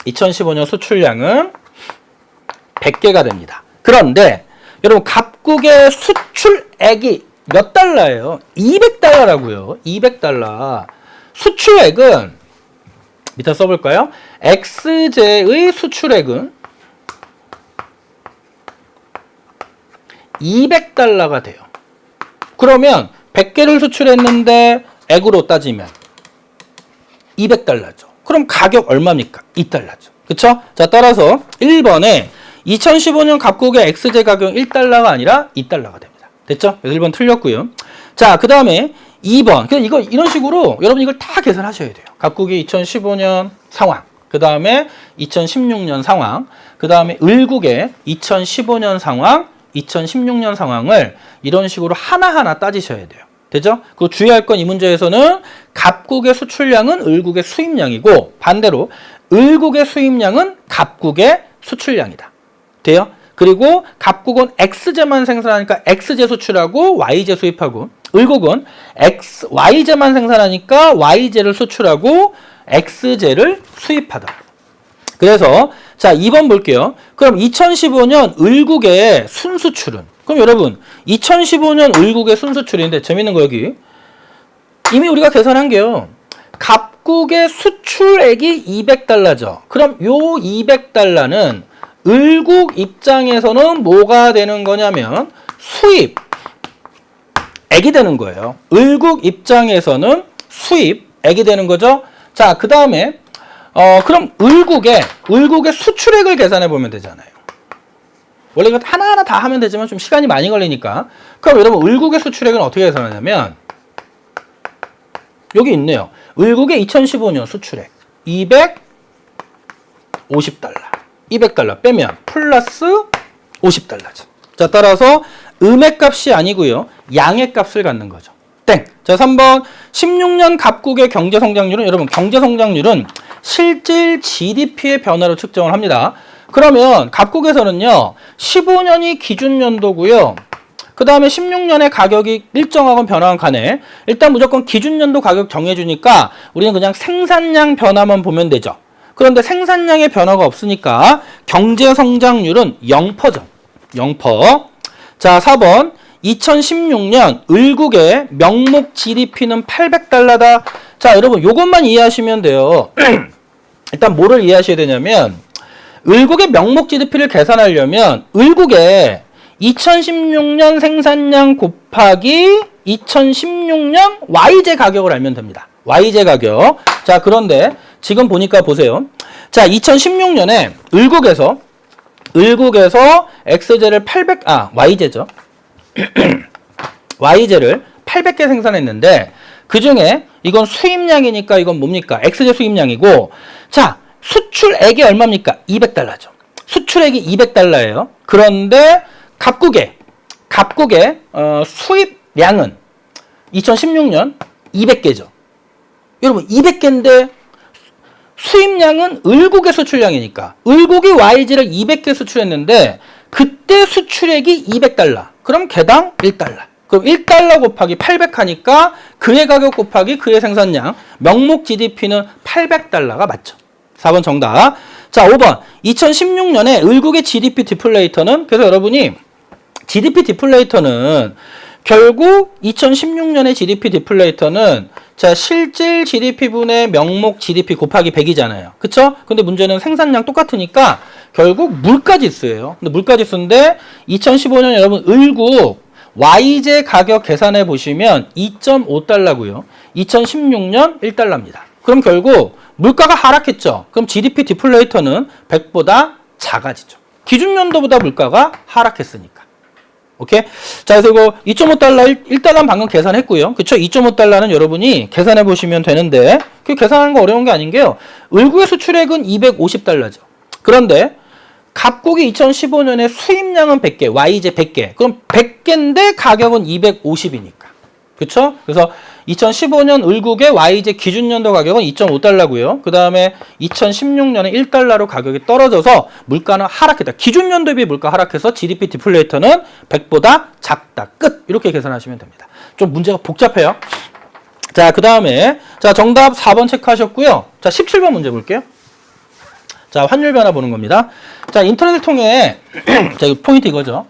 Speaker 1: 2015년 수출량은 100개가 됩니다. 그런데 여러분 갑국의 수출액이 몇 달러예요? 200달러라고요. 200달러. 수출액은 밑에 써볼까요? X제의 수출액은 200달러가 돼요. 그러면 100개를 수출했는데 액으로 따지면 200달러죠. 그럼 가격 얼마입니까? 2달러죠. 그쵸? 자, 따라서 1번에 2015년 갑국의 X제 가격 1달러가 아니라 2달러가 됩니다. 됐죠? 1번 틀렸고요. 자, 그 다음에 2번. 이거 이런 식으로 여러분 이걸 다 계산하셔야 돼요. 갑국의 2015년 상황. 그 다음에 2016년 상황. 그 다음에 을국의 2015년 상황, 2016년 상황을 이런 식으로 하나하나 따지셔야 돼요. 되죠? 그 주의할 건 이 문제에서는 갑국의 수출량은 을국의 수입량이고 반대로 을국의 수입량은 갑국의 수출량이다. 돼요? 그리고 갑국은 X제만 생산하니까 X제 수출하고 Y제 수입하고 을국은 Y제만 생산하니까 Y제를 수출하고 X제를 수입하다. 그래서 자, 2번 볼게요. 그럼 2015년 을국의 순수출은? 그럼 여러분 2015년 을국의 순수출인데 재밌는 거 여기 이미 우리가 계산한 게요. 갑국의 수출액이 200달러죠. 그럼 요 200달러는 을국 입장에서는 뭐가 되는 거냐면 수입액이 되는 거예요. 을국 입장에서는 수입액이 되는 거죠. 자, 그 다음에 그럼 을국의 수출액을 계산해 보면 되잖아요. 원래 이거 하나하나 다 하면 되지만 좀 시간이 많이 걸리니까. 그럼 여러분 을국의 수출액은 어떻게 계산하냐면 여기 있네요. 을국의 2015년 수출액 250달러. 200달러 빼면 플러스 50달러죠. 자, 따라서 음의 값이 아니고요. 양의 값을 갖는 거죠. 땡. 자, 3번 16년 갑국의 경제 성장률은 여러분 경제 성장률은 실질 GDP의 변화로 측정을 합니다. 그러면 갑국에서는요. 15년이 기준 연도고요. 그 다음에 16년에 가격이 일정하건 변화한 간에 일단 무조건 기준 연도 가격 정해주니까 우리는 그냥 생산량 변화만 보면 되죠. 그런데 생산량의 변화가 없으니까 경제 성장률은 0%죠. 0%. 자, 4번 2016년 을국의 명목 GDP는 800달러다. 자, 여러분 요것만 이해하시면 돼요. 일단 뭐를 이해하셔야 되냐면 을국의 명목 GDP를 계산하려면 을국의 2016년 생산량 곱하기 2016년 YJ 가격을 알면 됩니다. YJ 가격. 자, 그런데 지금 보니까 보세요. 자, 2016년에 을국에서 XJ를 YJ죠. YJ를 800개 생산했는데 그중에 이건 수입량이니까 이건 뭡니까? XJ 수입량이고 자, 수출액이 얼마입니까? 200달러죠. 수출액이 200달러예요. 그런데 갑국의 수입량은 2016년 200개죠. 여러분 200개인데 수입량은 을국의 수출량이니까 을국이 YG를 200개 수출했는데 그때 수출액이 200달러. 그럼 개당 1달러. 그럼 1달러 곱하기 800 하니까 그의 가격 곱하기 그의 생산량 명목 GDP는 800달러가 맞죠. 4번 정답. 자, 5번 2016년에 을국의 GDP 디플레이터는 그래서 여러분이 GDP 디플레이터는 결국 2016년의 GDP 디플레이터는 자, 실질 GDP분의 명목 GDP 곱하기 100이잖아요. 그쵸? 근데 문제는 생산량 똑같으니까 결국 물가지수예요. 근데 물가지수인데 2015년 여러분 을국 YJ 가격 계산해 보시면 2.5달러고요. 2016년 1달러입니다. 그럼 결국 물가가 하락했죠. 그럼 GDP 디플레이터는 100보다 작아지죠. 기준 연도보다 물가가 하락했으니까. 오케이? 자, 그래서 이거 2.5달러, 1달러는 방금 계산했고요. 그쵸? 2.5달러는 여러분이 계산해 보시면 되는데, 그 계산하는 거 어려운 게 아닌 게요. 을국의 수출액은 250달러죠. 그런데, 갑국이 2015년에 수입량은 100개, YJ 100개. 그럼 100개인데 가격은 250이니까. 그쵸? 그래서 2015년 을국의 YJ 기준연도 가격은 2.5달러고요. 그 다음에 2016년에 1달러로 가격이 떨어져서 물가는 하락했다. 기준연도에 비해 물가 하락해서 GDP 디플레이터는 100보다 작다. 끝! 이렇게 계산하시면 됩니다. 좀 문제가 복잡해요. 자, 그 다음에 자 정답 4번 체크하셨고요. 자, 17번 문제 볼게요. 자, 환율 변화 보는 겁니다. 자, 인터넷을 통해 자, 포인트 이거죠.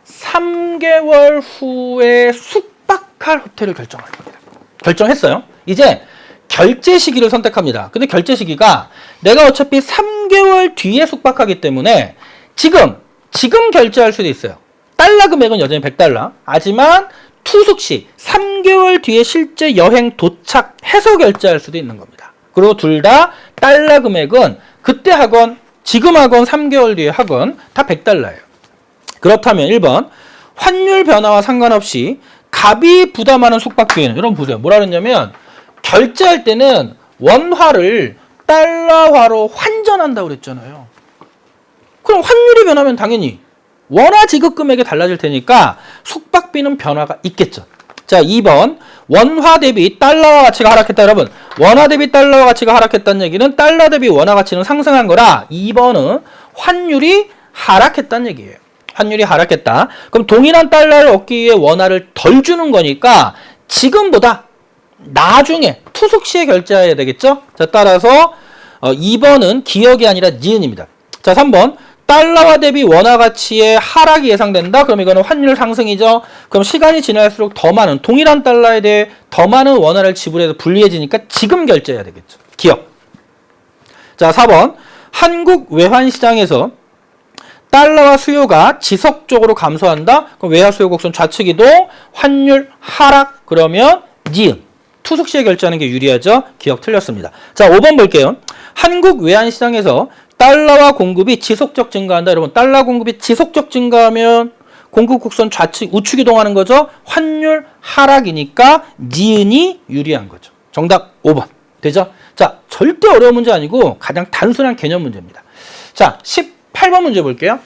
Speaker 1: 3개월 후에 숙박할 호텔을 결정할 겁니다. 결정했어요. 이제 결제 시기를 선택합니다. 근데 결제 시기가 내가 어차피 3개월 뒤에 숙박하기 때문에 지금 결제할 수도 있어요. 달러 금액은 여전히 100달러. 하지만 투숙 시 3개월 뒤에 실제 여행 도착해서 결제할 수도 있는 겁니다. 그리고 둘 다 달러 금액은 그때 하건 지금 하건 3개월 뒤에 하건 다 100달러예요. 그렇다면 1번 환율 변화와 상관없이 갑이 부담하는 숙박비는 여러분 보세요. 뭐라 그랬냐면 결제할 때는 원화를 달러화로 환전한다고 그랬잖아요. 그럼 환율이 변하면 당연히 원화 지급 금액이 달라질 테니까 숙박비는 변화가 있겠죠. 자, 2번 원화 대비 달러화 가치가 하락했다. 여러분 원화 대비 달러화 가치가 하락했다는 얘기는 달러 대비 원화 가치는 상승한 거라 2번은 환율이 하락했다는 얘기예요. 환율이 하락했다. 그럼 동일한 달러를 얻기 위해 원화를 덜 주는 거니까 지금보다 나중에 투숙 시에 결제해야 되겠죠? 자, 따라서 2번은 기억이 아니라 니은입니다. 자, 3번 달러화 대비 원화 가치의 하락이 예상된다. 그럼 이거는 환율 상승이죠. 그럼 시간이 지날수록 더 많은 동일한 달러에 대해 더 많은 원화를 지불해서 불리해지니까 지금 결제해야 되겠죠. 기억. 자, 4번 한국 외환시장에서 달러화 수요가 지속적으로 감소한다. 그럼 외화 수요 곡선 좌측 이동, 환율 하락. 그러면 니은. 투숙 시에 결제하는 게 유리하죠. 기억 틀렸습니다. 자, 5번 볼게요. 한국 외환시장에서 달러화 공급이 지속적 증가한다. 여러분 달러 공급이 지속적 증가하면 공급 곡선 좌측 우측 이동하는 거죠. 환율 하락이니까 니은이 유리한 거죠. 정답 5번. 되죠? 자, 절대 어려운 문제 아니고 가장 단순한 개념 문제입니다. 자, 18번 문제 볼게요.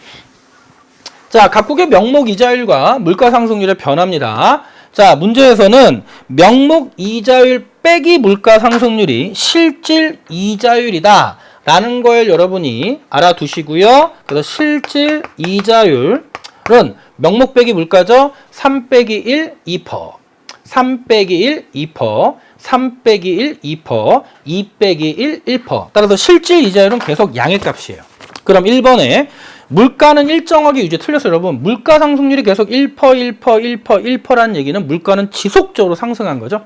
Speaker 1: 자, 각국의 명목 이자율과 물가 상승률의 변화입니다. 자, 문제에서는 명목 이자율 빼기 물가 상승률이 실질 이자율이다 라는 걸 여러분이 알아두시고요. 그래서 실질 이자율은 명목 빼기 물가죠. 3 빼기 1, 2%, 3 빼기 1, 2%, 3 빼기 1, 2%, 2 빼기 1, 1%. 따라서 실질 이자율은 계속 양의 값이에요. 그럼 1번에 물가는 일정하게 유지. 틀렸어요, 여러분. 물가 상승률이 계속 1%, 1%, 1%, 1%라는 얘기는 물가는 지속적으로 상승한 거죠.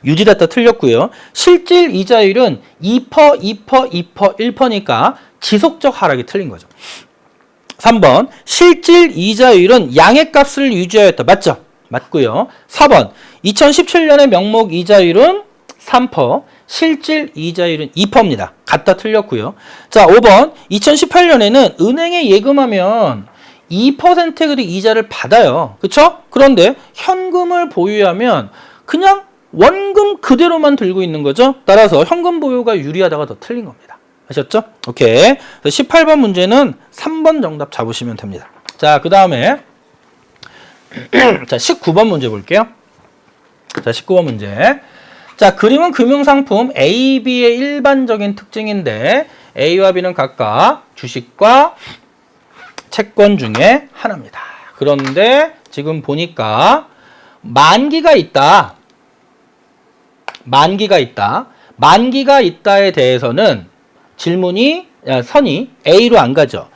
Speaker 1: 유지됐다 틀렸고요. 실질 이자율은 2%, 2%, 2%, 1%니까 지속적 하락이 틀린 거죠. 3번 실질 이자율은 양의 값을 유지하였다. 맞죠? 맞고요. 4번 2017년의 명목 이자율은 3%, 실질 이자율은 2%입니다. 같다 틀렸고요. 자, 5번 2018년에는 은행에 예금하면 2%의 이자를 받아요. 그렇죠? 그런데 현금을 보유하면 그냥 원금 그대로만 들고 있는 거죠. 따라서 현금 보유가 유리하다가 더 틀린 겁니다. 아셨죠? 오케이. 18번 문제는 3번 정답 잡으시면 됩니다. 자, 그 다음에 자, 19번 문제 볼게요. 자, 19번 문제. 자, 그림은 금융상품 A, B의 일반적인 특징인데 A와 B는 각각 주식과 채권 중에 하나입니다. 그런데 지금 보니까 만기가 있다. 만기가 있다에 대해서는 선이 A로 안 가죠.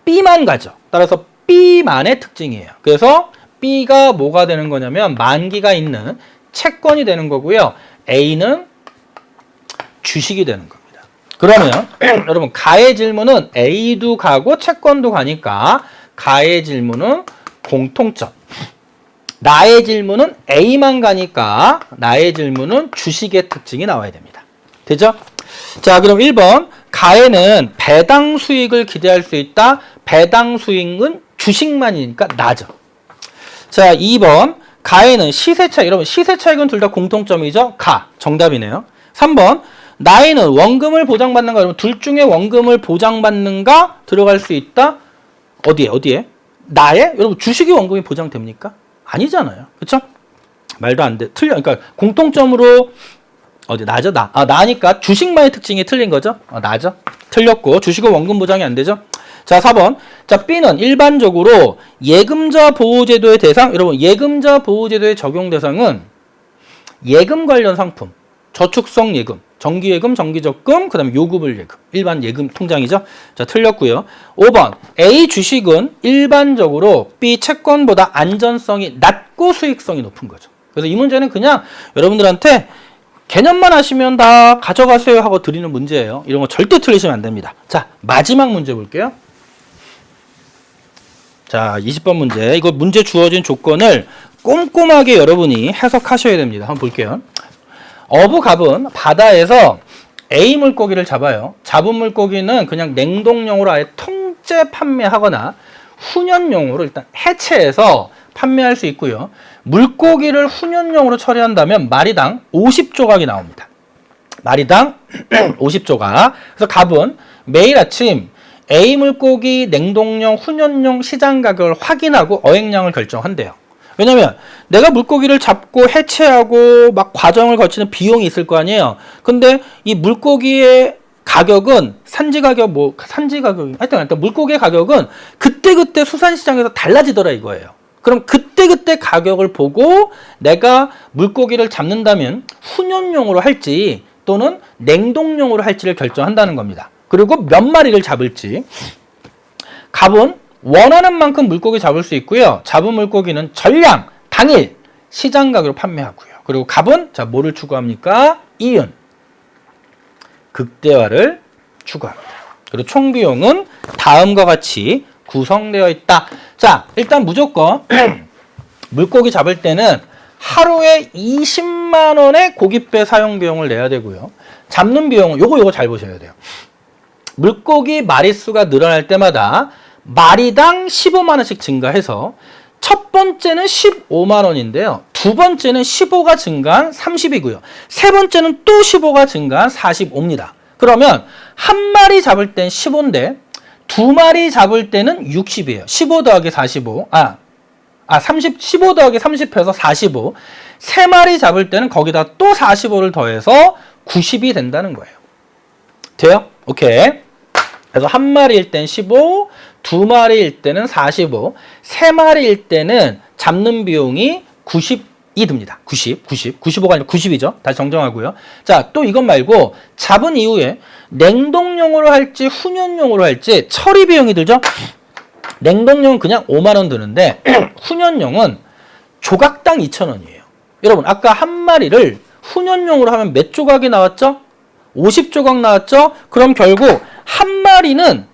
Speaker 1: B만 가죠. 따라서 B만의 특징이에요. 그래서 B가 뭐가 되는 거냐면 만기가 있는 채권이 되는 거고요. A는 주식이 되는 겁니다. 그러면 여러분 가의 질문은 A도 가고 채권도 가니까 가의 질문은 공통점. 나의 질문은 A만 가니까 나의 질문은 주식의 특징이 나와야 됩니다. 되죠? 자, 그럼 1번 가에는 배당 수익을 기대할 수 있다. 배당 수익은 주식만이니까 나죠. 자, 2번 가에는 시세 차익. 여러분 시세 차익은 둘 다 공통점이죠. 가. 정답이네요. 3번 나에는 원금을 보장받는가. 여러분 둘 중에 원금을 보장받는가 들어갈 수 있다. 어디에? 나에? 여러분 주식이 원금이 보장됩니까? 아니잖아요. 그쵸? 말도 안 돼. 틀려. 그러니까 공통점으로 나죠? 나니까 주식만의 특징이 틀린 거죠? 나죠? 틀렸고 주식은 원금 보장이 안 되죠? 자, 4번. 자, B는 일반적으로 예금자 보호제도의 대상. 여러분 예금자 보호제도의 적용 대상은 예금 관련 상품, 저축성 예금, 정기예금, 정기적금, 그 다음에 요금을 예금, 일반 예금 통장이죠. 자, 틀렸고요. 5번 A 주식은 일반적으로 B 채권보다 안전성이 낮고 수익성이 높은 거죠. 그래서 이 문제는 그냥 여러분들한테 개념만 하시면 다 가져가세요 하고 드리는 문제예요. 이런 거 절대 틀리시면 안 됩니다. 자, 마지막 문제 볼게요. 자, 20번 문제. 이거 문제 주어진 조건을 꼼꼼하게 여러분이 해석하셔야 됩니다. 한번 볼게요. 어부갑은 바다에서 A 물고기를 잡아요. 잡은 물고기는 그냥 냉동용으로 아예 통째 판매하거나 훈연용으로 일단 해체해서 판매할 수 있고요. 물고기를 훈연용으로 처리한다면 마리당 50조각이 나옵니다. 마리당 50조각. 그래서 갑은 매일 아침 A 물고기 냉동용, 훈연용 시장 가격을 확인하고 어획량을 결정한대요. 왜냐면 내가 물고기를 잡고 해체하고 막 과정을 거치는 비용이 있을 거 아니에요. 근데 이 물고기의 가격은 하여튼 물고기의 가격은 그때그때 수산시장에서 달라지더라 이거예요. 그럼 그때그때 가격을 보고 내가 물고기를 잡는다면 훈연용으로 할지 또는 냉동용으로 할지를 결정한다는 겁니다. 그리고 몇 마리를 잡을지. 갑은 원하는 만큼 물고기 잡을 수 있고요. 잡은 물고기는 전량 당일 시장 가격으로 판매하고요. 그리고 갑은 자 뭐를 추구합니까? 이윤, 극대화를 추구합니다. 그리고 총 비용은 다음과 같이 구성되어 있다. 자, 일단 무조건 물고기 잡을 때는 하루에 20만 원의 고깃배 사용 비용을 내야 되고요. 잡는 비용은 요거 잘 보셔야 돼요. 물고기 마리수가 늘어날 때마다 마리당 15만 원씩 증가해서 첫 번째는 15만 원인데요. 두 번째는 15가 증가한 30이고요. 세 번째는 또 15가 증가한 45입니다. 그러면 한 마리 잡을 땐 15인데 두 마리 잡을 때는 60이에요. 15 더하기 45. 15 더하기 30해서 45. 3마리 잡을 때는 거기다 또 45를 더해서 90이 된다는 거예요. 돼요? 오케이. 그래서 한 마리일 땐 15, 두 마리일 때는 45, 세 마리일 때는 잡는 비용이 90이 듭니다. 95가 아니라 90이죠. 다시 정정하고요. 자, 또 이것 말고 잡은 이후에 냉동용으로 할지 훈연용으로 할지 처리 비용이 들죠? 냉동용은 그냥 5만 원 드는데 훈연용은 조각당 2,000원이에요. 여러분, 아까 한 마리를 훈연용으로 하면 몇 조각이 나왔죠? 50조각 나왔죠? 그럼 결국 한 마리는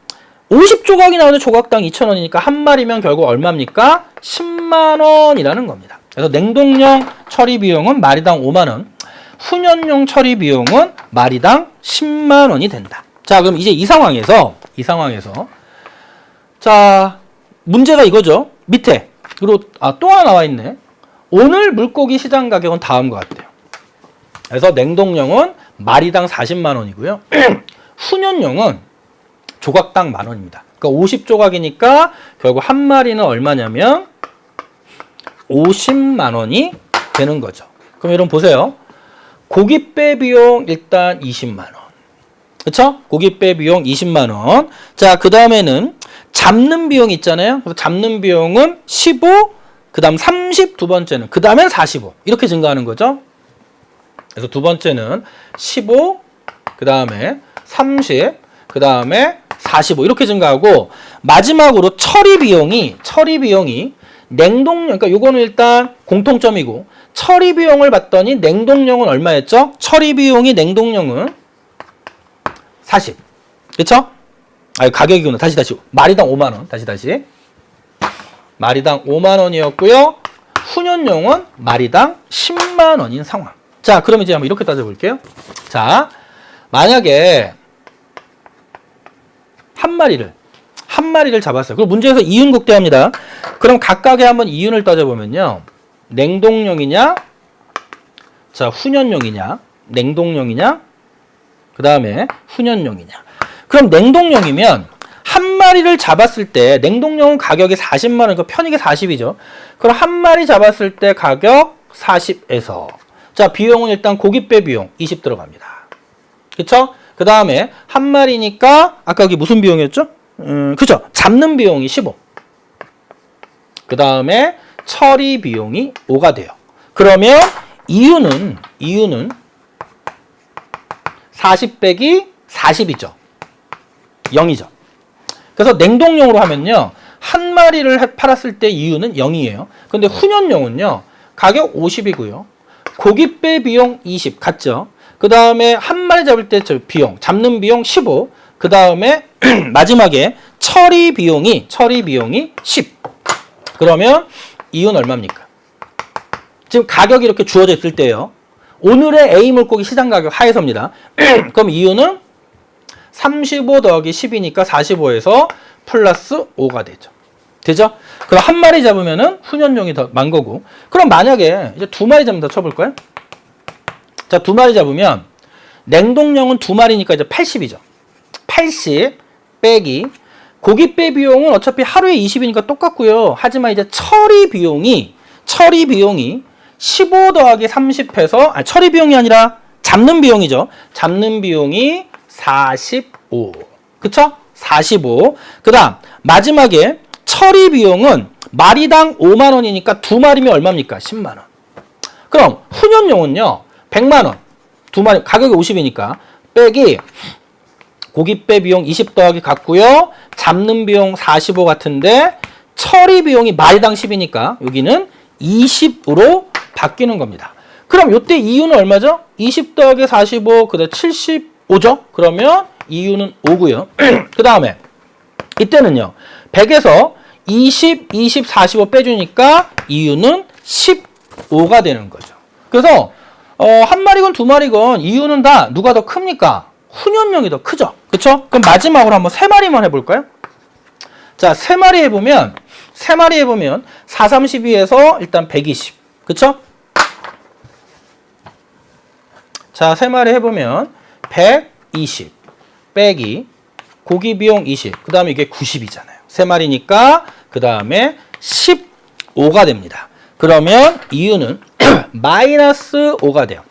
Speaker 1: 50조각이 나오는 조각당 2,000원이니까 한 마리면 결국 얼마입니까? 10만 원이라는 겁니다. 그래서 냉동용 처리 비용은 마리당 5만 원, 훈연용 처리 비용은 마리당 10만 원이 된다. 자, 그럼 이제 이 상황에서 자, 문제가 이거죠. 밑에. 그리고 또 하나 나와 있네. 오늘 물고기 시장 가격은 다음과 같아요. 그래서 냉동용은 마리당 40만 원이고요. 훈연용은 조각당 만 원입니다. 그러니까 50조각이니까 결국 한 마리는 얼마냐면 50만 원이 되는 거죠. 그럼 여러분 보세요. 고깃배 비용 일단 20만 원. 그쵸? 고깃배 비용 20만 원. 자, 그 다음에는 잡는 비용 있잖아요. 그래서 잡는 비용은 15, 그 다음 30, 두 번째는, 그 다음엔 45. 이렇게 증가하는 거죠. 그래서 두 번째는 15, 그 다음에 30, 그 다음에 45 이렇게 증가하고 마지막으로 처리 비용이 냉동용, 그러니까 요거는 일단 공통점이고 처리 비용을 봤더니 냉동용은 얼마였죠? 처리 비용이 냉동용은 40. 그쵸? 가격이구나. 다시. 마리당 5만 원. 다시. 마리당 5만 원이었고요. 훈연용은 마리당 10만 원인 상황. 자, 그럼 이제 한번 이렇게 따져볼게요. 자, 만약에 한 마리를 잡았어요. 그럼 문제에서 이윤 국대합니다. 그럼 각각의 한번 이윤을 따져보면요. 냉동용이냐, 자, 훈연용이냐, 냉동용이냐, 그 다음에 훈연용이냐. 그럼 냉동용이면 한 마리를 잡았을 때 냉동용은 가격이 40만 원, 그러니까 편익이 40이죠. 그럼 한 마리 잡았을 때 가격 40에서 자, 비용은 일단 고깃배 비용 20 들어갑니다. 그쵸? 그 다음에 한 마리니까 아까 그게 무슨 비용이었죠? 그죠? 잡는 비용이 15. 그 다음에 처리 비용이 5가 돼요. 그러면 이윤은 40 빼기 40이죠. 0이죠. 그래서 냉동용으로 하면요. 한 마리를 팔았을 때 이윤은 0이에요. 근데 훈연용은요. 가격 50이고요. 고깃배 비용 20 같죠? 그 다음에 한 마리 잡을 때 비용, 잡는 비용 15. 그 다음에 마지막에 처리 비용이 10. 그러면 이윤 얼마입니까? 지금 가격이 이렇게 주어져 있을 때요. 오늘의 A 물고기 시장 가격 하에서입니다. 그럼 이윤은 35 더하기 10이니까 45에서 플러스 5가 되죠. 되죠? 그럼 한 마리 잡으면은 훈연용이 더 많은 거고. 그럼 만약에 이제 두 마리 잡으면 더 쳐볼까요? 자, 두 마리 잡으면 냉동용은 두 마리니까 이제 80이죠. 80 빼기 고깃배 비용은 어차피 하루에 20이니까 똑같고요. 하지만 이제 처리 비용이 15 더하기 30해서 처리 비용이 아니라 잡는 비용이죠. 잡는 비용이 45. 그쵸? 45. 그 다음 마지막에 처리 비용은 마리당 5만 원이니까 두 마리면 얼마입니까? 10만 원. 그럼 훈연용은요. 100만 원. 두 마리 가격이 50이니까 빼기 고깃배 비용 20 더하기 같고요. 잡는 비용 45 같은데 처리 비용이 마리당 10이니까 여기는 20으로 바뀌는 겁니다. 그럼 이때 이윤은 얼마죠? 20 더하기 45 그다음 75죠? 그러면 이윤은 5고요. 그 다음에 이때는요. 100에서 20, 45 빼주니까 이윤은 15가 되는 거죠. 그래서 한 마리건 두 마리건 이윤은 다 누가 더 큽니까? 훈연용이 더 크죠. 그쵸? 그럼 마지막으로 한번 세 마리만 해볼까요? 자, 세 마리 해보면 4, 32에서 일단 120. 그쵸? 자, 세 마리 해보면 120 빼기 고기 비용 20. 그 다음에 이게 90이잖아요. 세 마리니까 그 다음에 5가 됩니다. 그러면 이유는 마이너스 5가 돼요.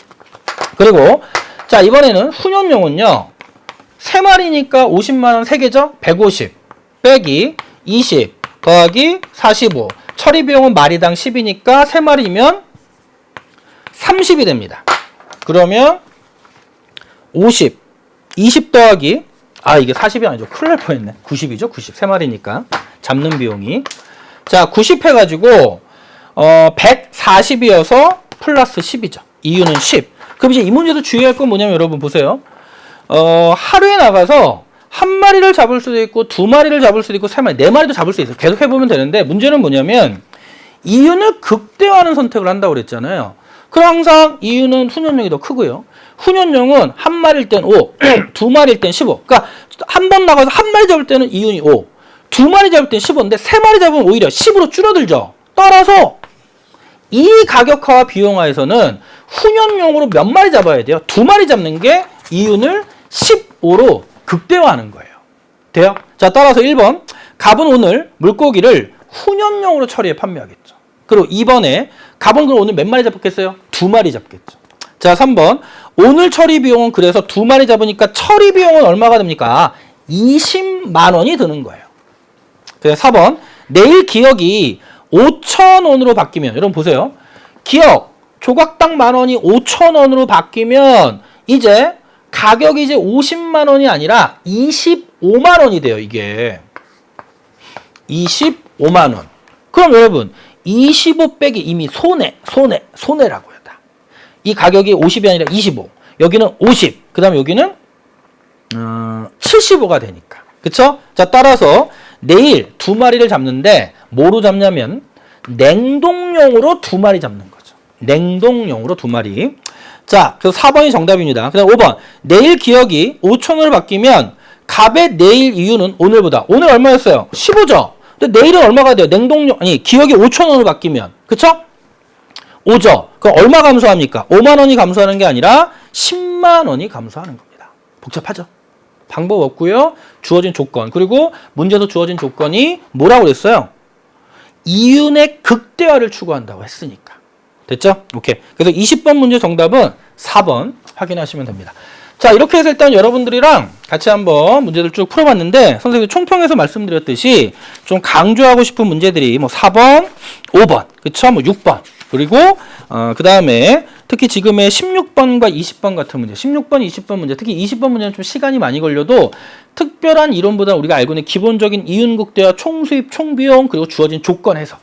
Speaker 1: 그리고 자 이번에는 훈연용은요. 3마리니까 50만원 3개죠? 150 빼기 20 더하기 45 처리비용은 마리당 10이니까 3마리면 30이 됩니다. 그러면 50 20 더하기 이게 40이 아니죠. 큰일 날 뻔했네. 90이죠. 90 3마리니까 잡는 비용이 자 90 해가지고 140이어서 플러스 10이죠. 이유는 10. 그럼 이제 이 문제도 주의할 건 뭐냐면 여러분 보세요. 하루에 나가서 한 마리를 잡을 수도 있고 두 마리를 잡을 수도 있고 세 마리, 네 마리도 잡을 수 있어요. 계속 해보면 되는데 문제는 뭐냐면 이윤을 극대화하는 선택을 한다고 그랬잖아요. 그럼 항상 이윤은 훈연용이 더 크고요. 훈연용은 한 마리일 땐 5, 두 마리일 땐 15. 그러니까 한 번 나가서 한 마리 잡을 때는 이윤이 5, 두 마리 잡을 땐 15인데 세 마리 잡으면 오히려 10으로 줄어들죠. 따라서 이 가격화와 비용화에서는 훈연용으로 몇 마리 잡아야 돼요? 두 마리 잡는 게 이윤을 15로 극대화하는 거예요. 돼요? 자, 따라서 1번. 갑은 오늘 물고기를 훈연용으로 처리해 판매하겠죠. 그리고 2번에 갑은 그럼 오늘 몇 마리 잡겠어요? 두 마리 잡겠죠. 자, 3번. 오늘 처리 비용은 그래서 두 마리 잡으니까 처리 비용은 얼마가 됩니까? 20만 원이 드는 거예요. 그래서 4번. 내일 기억이 5,000원으로 바뀌면 여러분 보세요. 기억 조각당 만 원이 5,000원으로 바뀌면 이제 가격이 이제 50만 원이 아니라 25만 원이 돼요. 이게 25만 원. 그럼 여러분 25 빼기 이미 손해라고요. 다. 이 가격이 50이 아니라 25. 여기는 50. 그 다음에 여기는 75가 되니까. 그쵸? 자, 따라서 내일 두 마리를 잡는데 뭐로 잡냐면 냉동용으로 두 마리 잡는 거죠. 냉동용으로 두 마리. 자, 그래서 4번이 정답입니다. 그 다음 5번. 내일 기억이 5,000원을 바뀌면 갑의 내일 이유는 오늘보다. 오늘 얼마였어요? 15죠? 근데 내일은 얼마가 돼요? 기억이 5,000원으로 바뀌면. 그쵸? 5죠? 그럼 얼마 감소합니까? 5만 원이 감소하는 게 아니라 10만 원이 감소하는 겁니다. 복잡하죠? 방법 없고요. 주어진 조건. 그리고 문제에서 주어진 조건이 뭐라고 그랬어요? 이윤의 극대화를 추구한다고 했으니까. 됐죠? 오케이. 그래서 20번 문제 정답은 4번 확인하시면 됩니다. 자, 이렇게 해서 일단 여러분들이랑 같이 한번 문제들 쭉 풀어봤는데 선생님이 총평해서 말씀드렸듯이 좀 강조하고 싶은 문제들이 뭐 4번, 5번, 그쵸? 뭐 6번. 그리고 그 다음에 특히 지금의 16번과 20번 같은 문제, 16번, 20번 문제, 특히 20번 문제는 좀 시간이 많이 걸려도 특별한 이론보다 우리가 알고 있는 기본적인 이윤극대화, 총수입, 총비용, 그리고 주어진 조건 해석.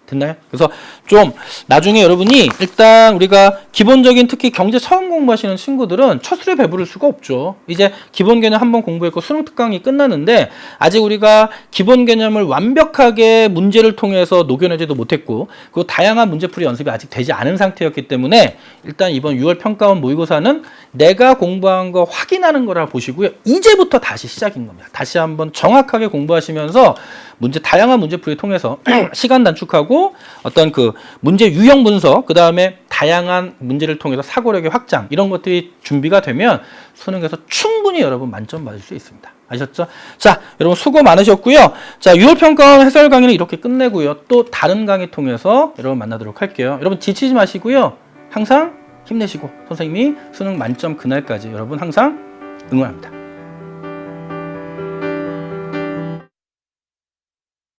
Speaker 1: 됐나요? 그래서 좀 나중에 여러분이 일단 우리가 기본적인 특히 경제 처음 공부하시는 친구들은 첫 술에 배부를 수가 없죠. 이제 기본 개념 한번 공부했고 수능 특강이 끝나는데 아직 우리가 기본 개념을 완벽하게 문제를 통해서 녹여내지도 못했고 그리고 다양한 문제풀이 연습이 아직 되지 않은 상태였기 때문에 일단 이번 6월 평가원 모의고사는 내가 공부한 거 확인하는 거라 보시고요. 이제부터 다시 시작인 겁니다. 다시 한번 정확하게 공부하시면서 다양한 문제풀이 통해서 시간 단축하고 어떤 그 문제 유형 분석, 그 다음에 다양한 문제를 통해서 사고력의 확장, 이런 것들이 준비가 되면 수능에서 충분히 여러분 만점 받을 수 있습니다. 아셨죠? 자, 여러분 수고 많으셨고요. 자, 6월 평가원 해설 강의는 이렇게 끝내고요. 또 다른 강의 통해서 여러분 만나도록 할게요. 여러분 지치지 마시고요. 항상 힘내시고 선생님이 수능 만점 그날까지 여러분 항상 응원합니다.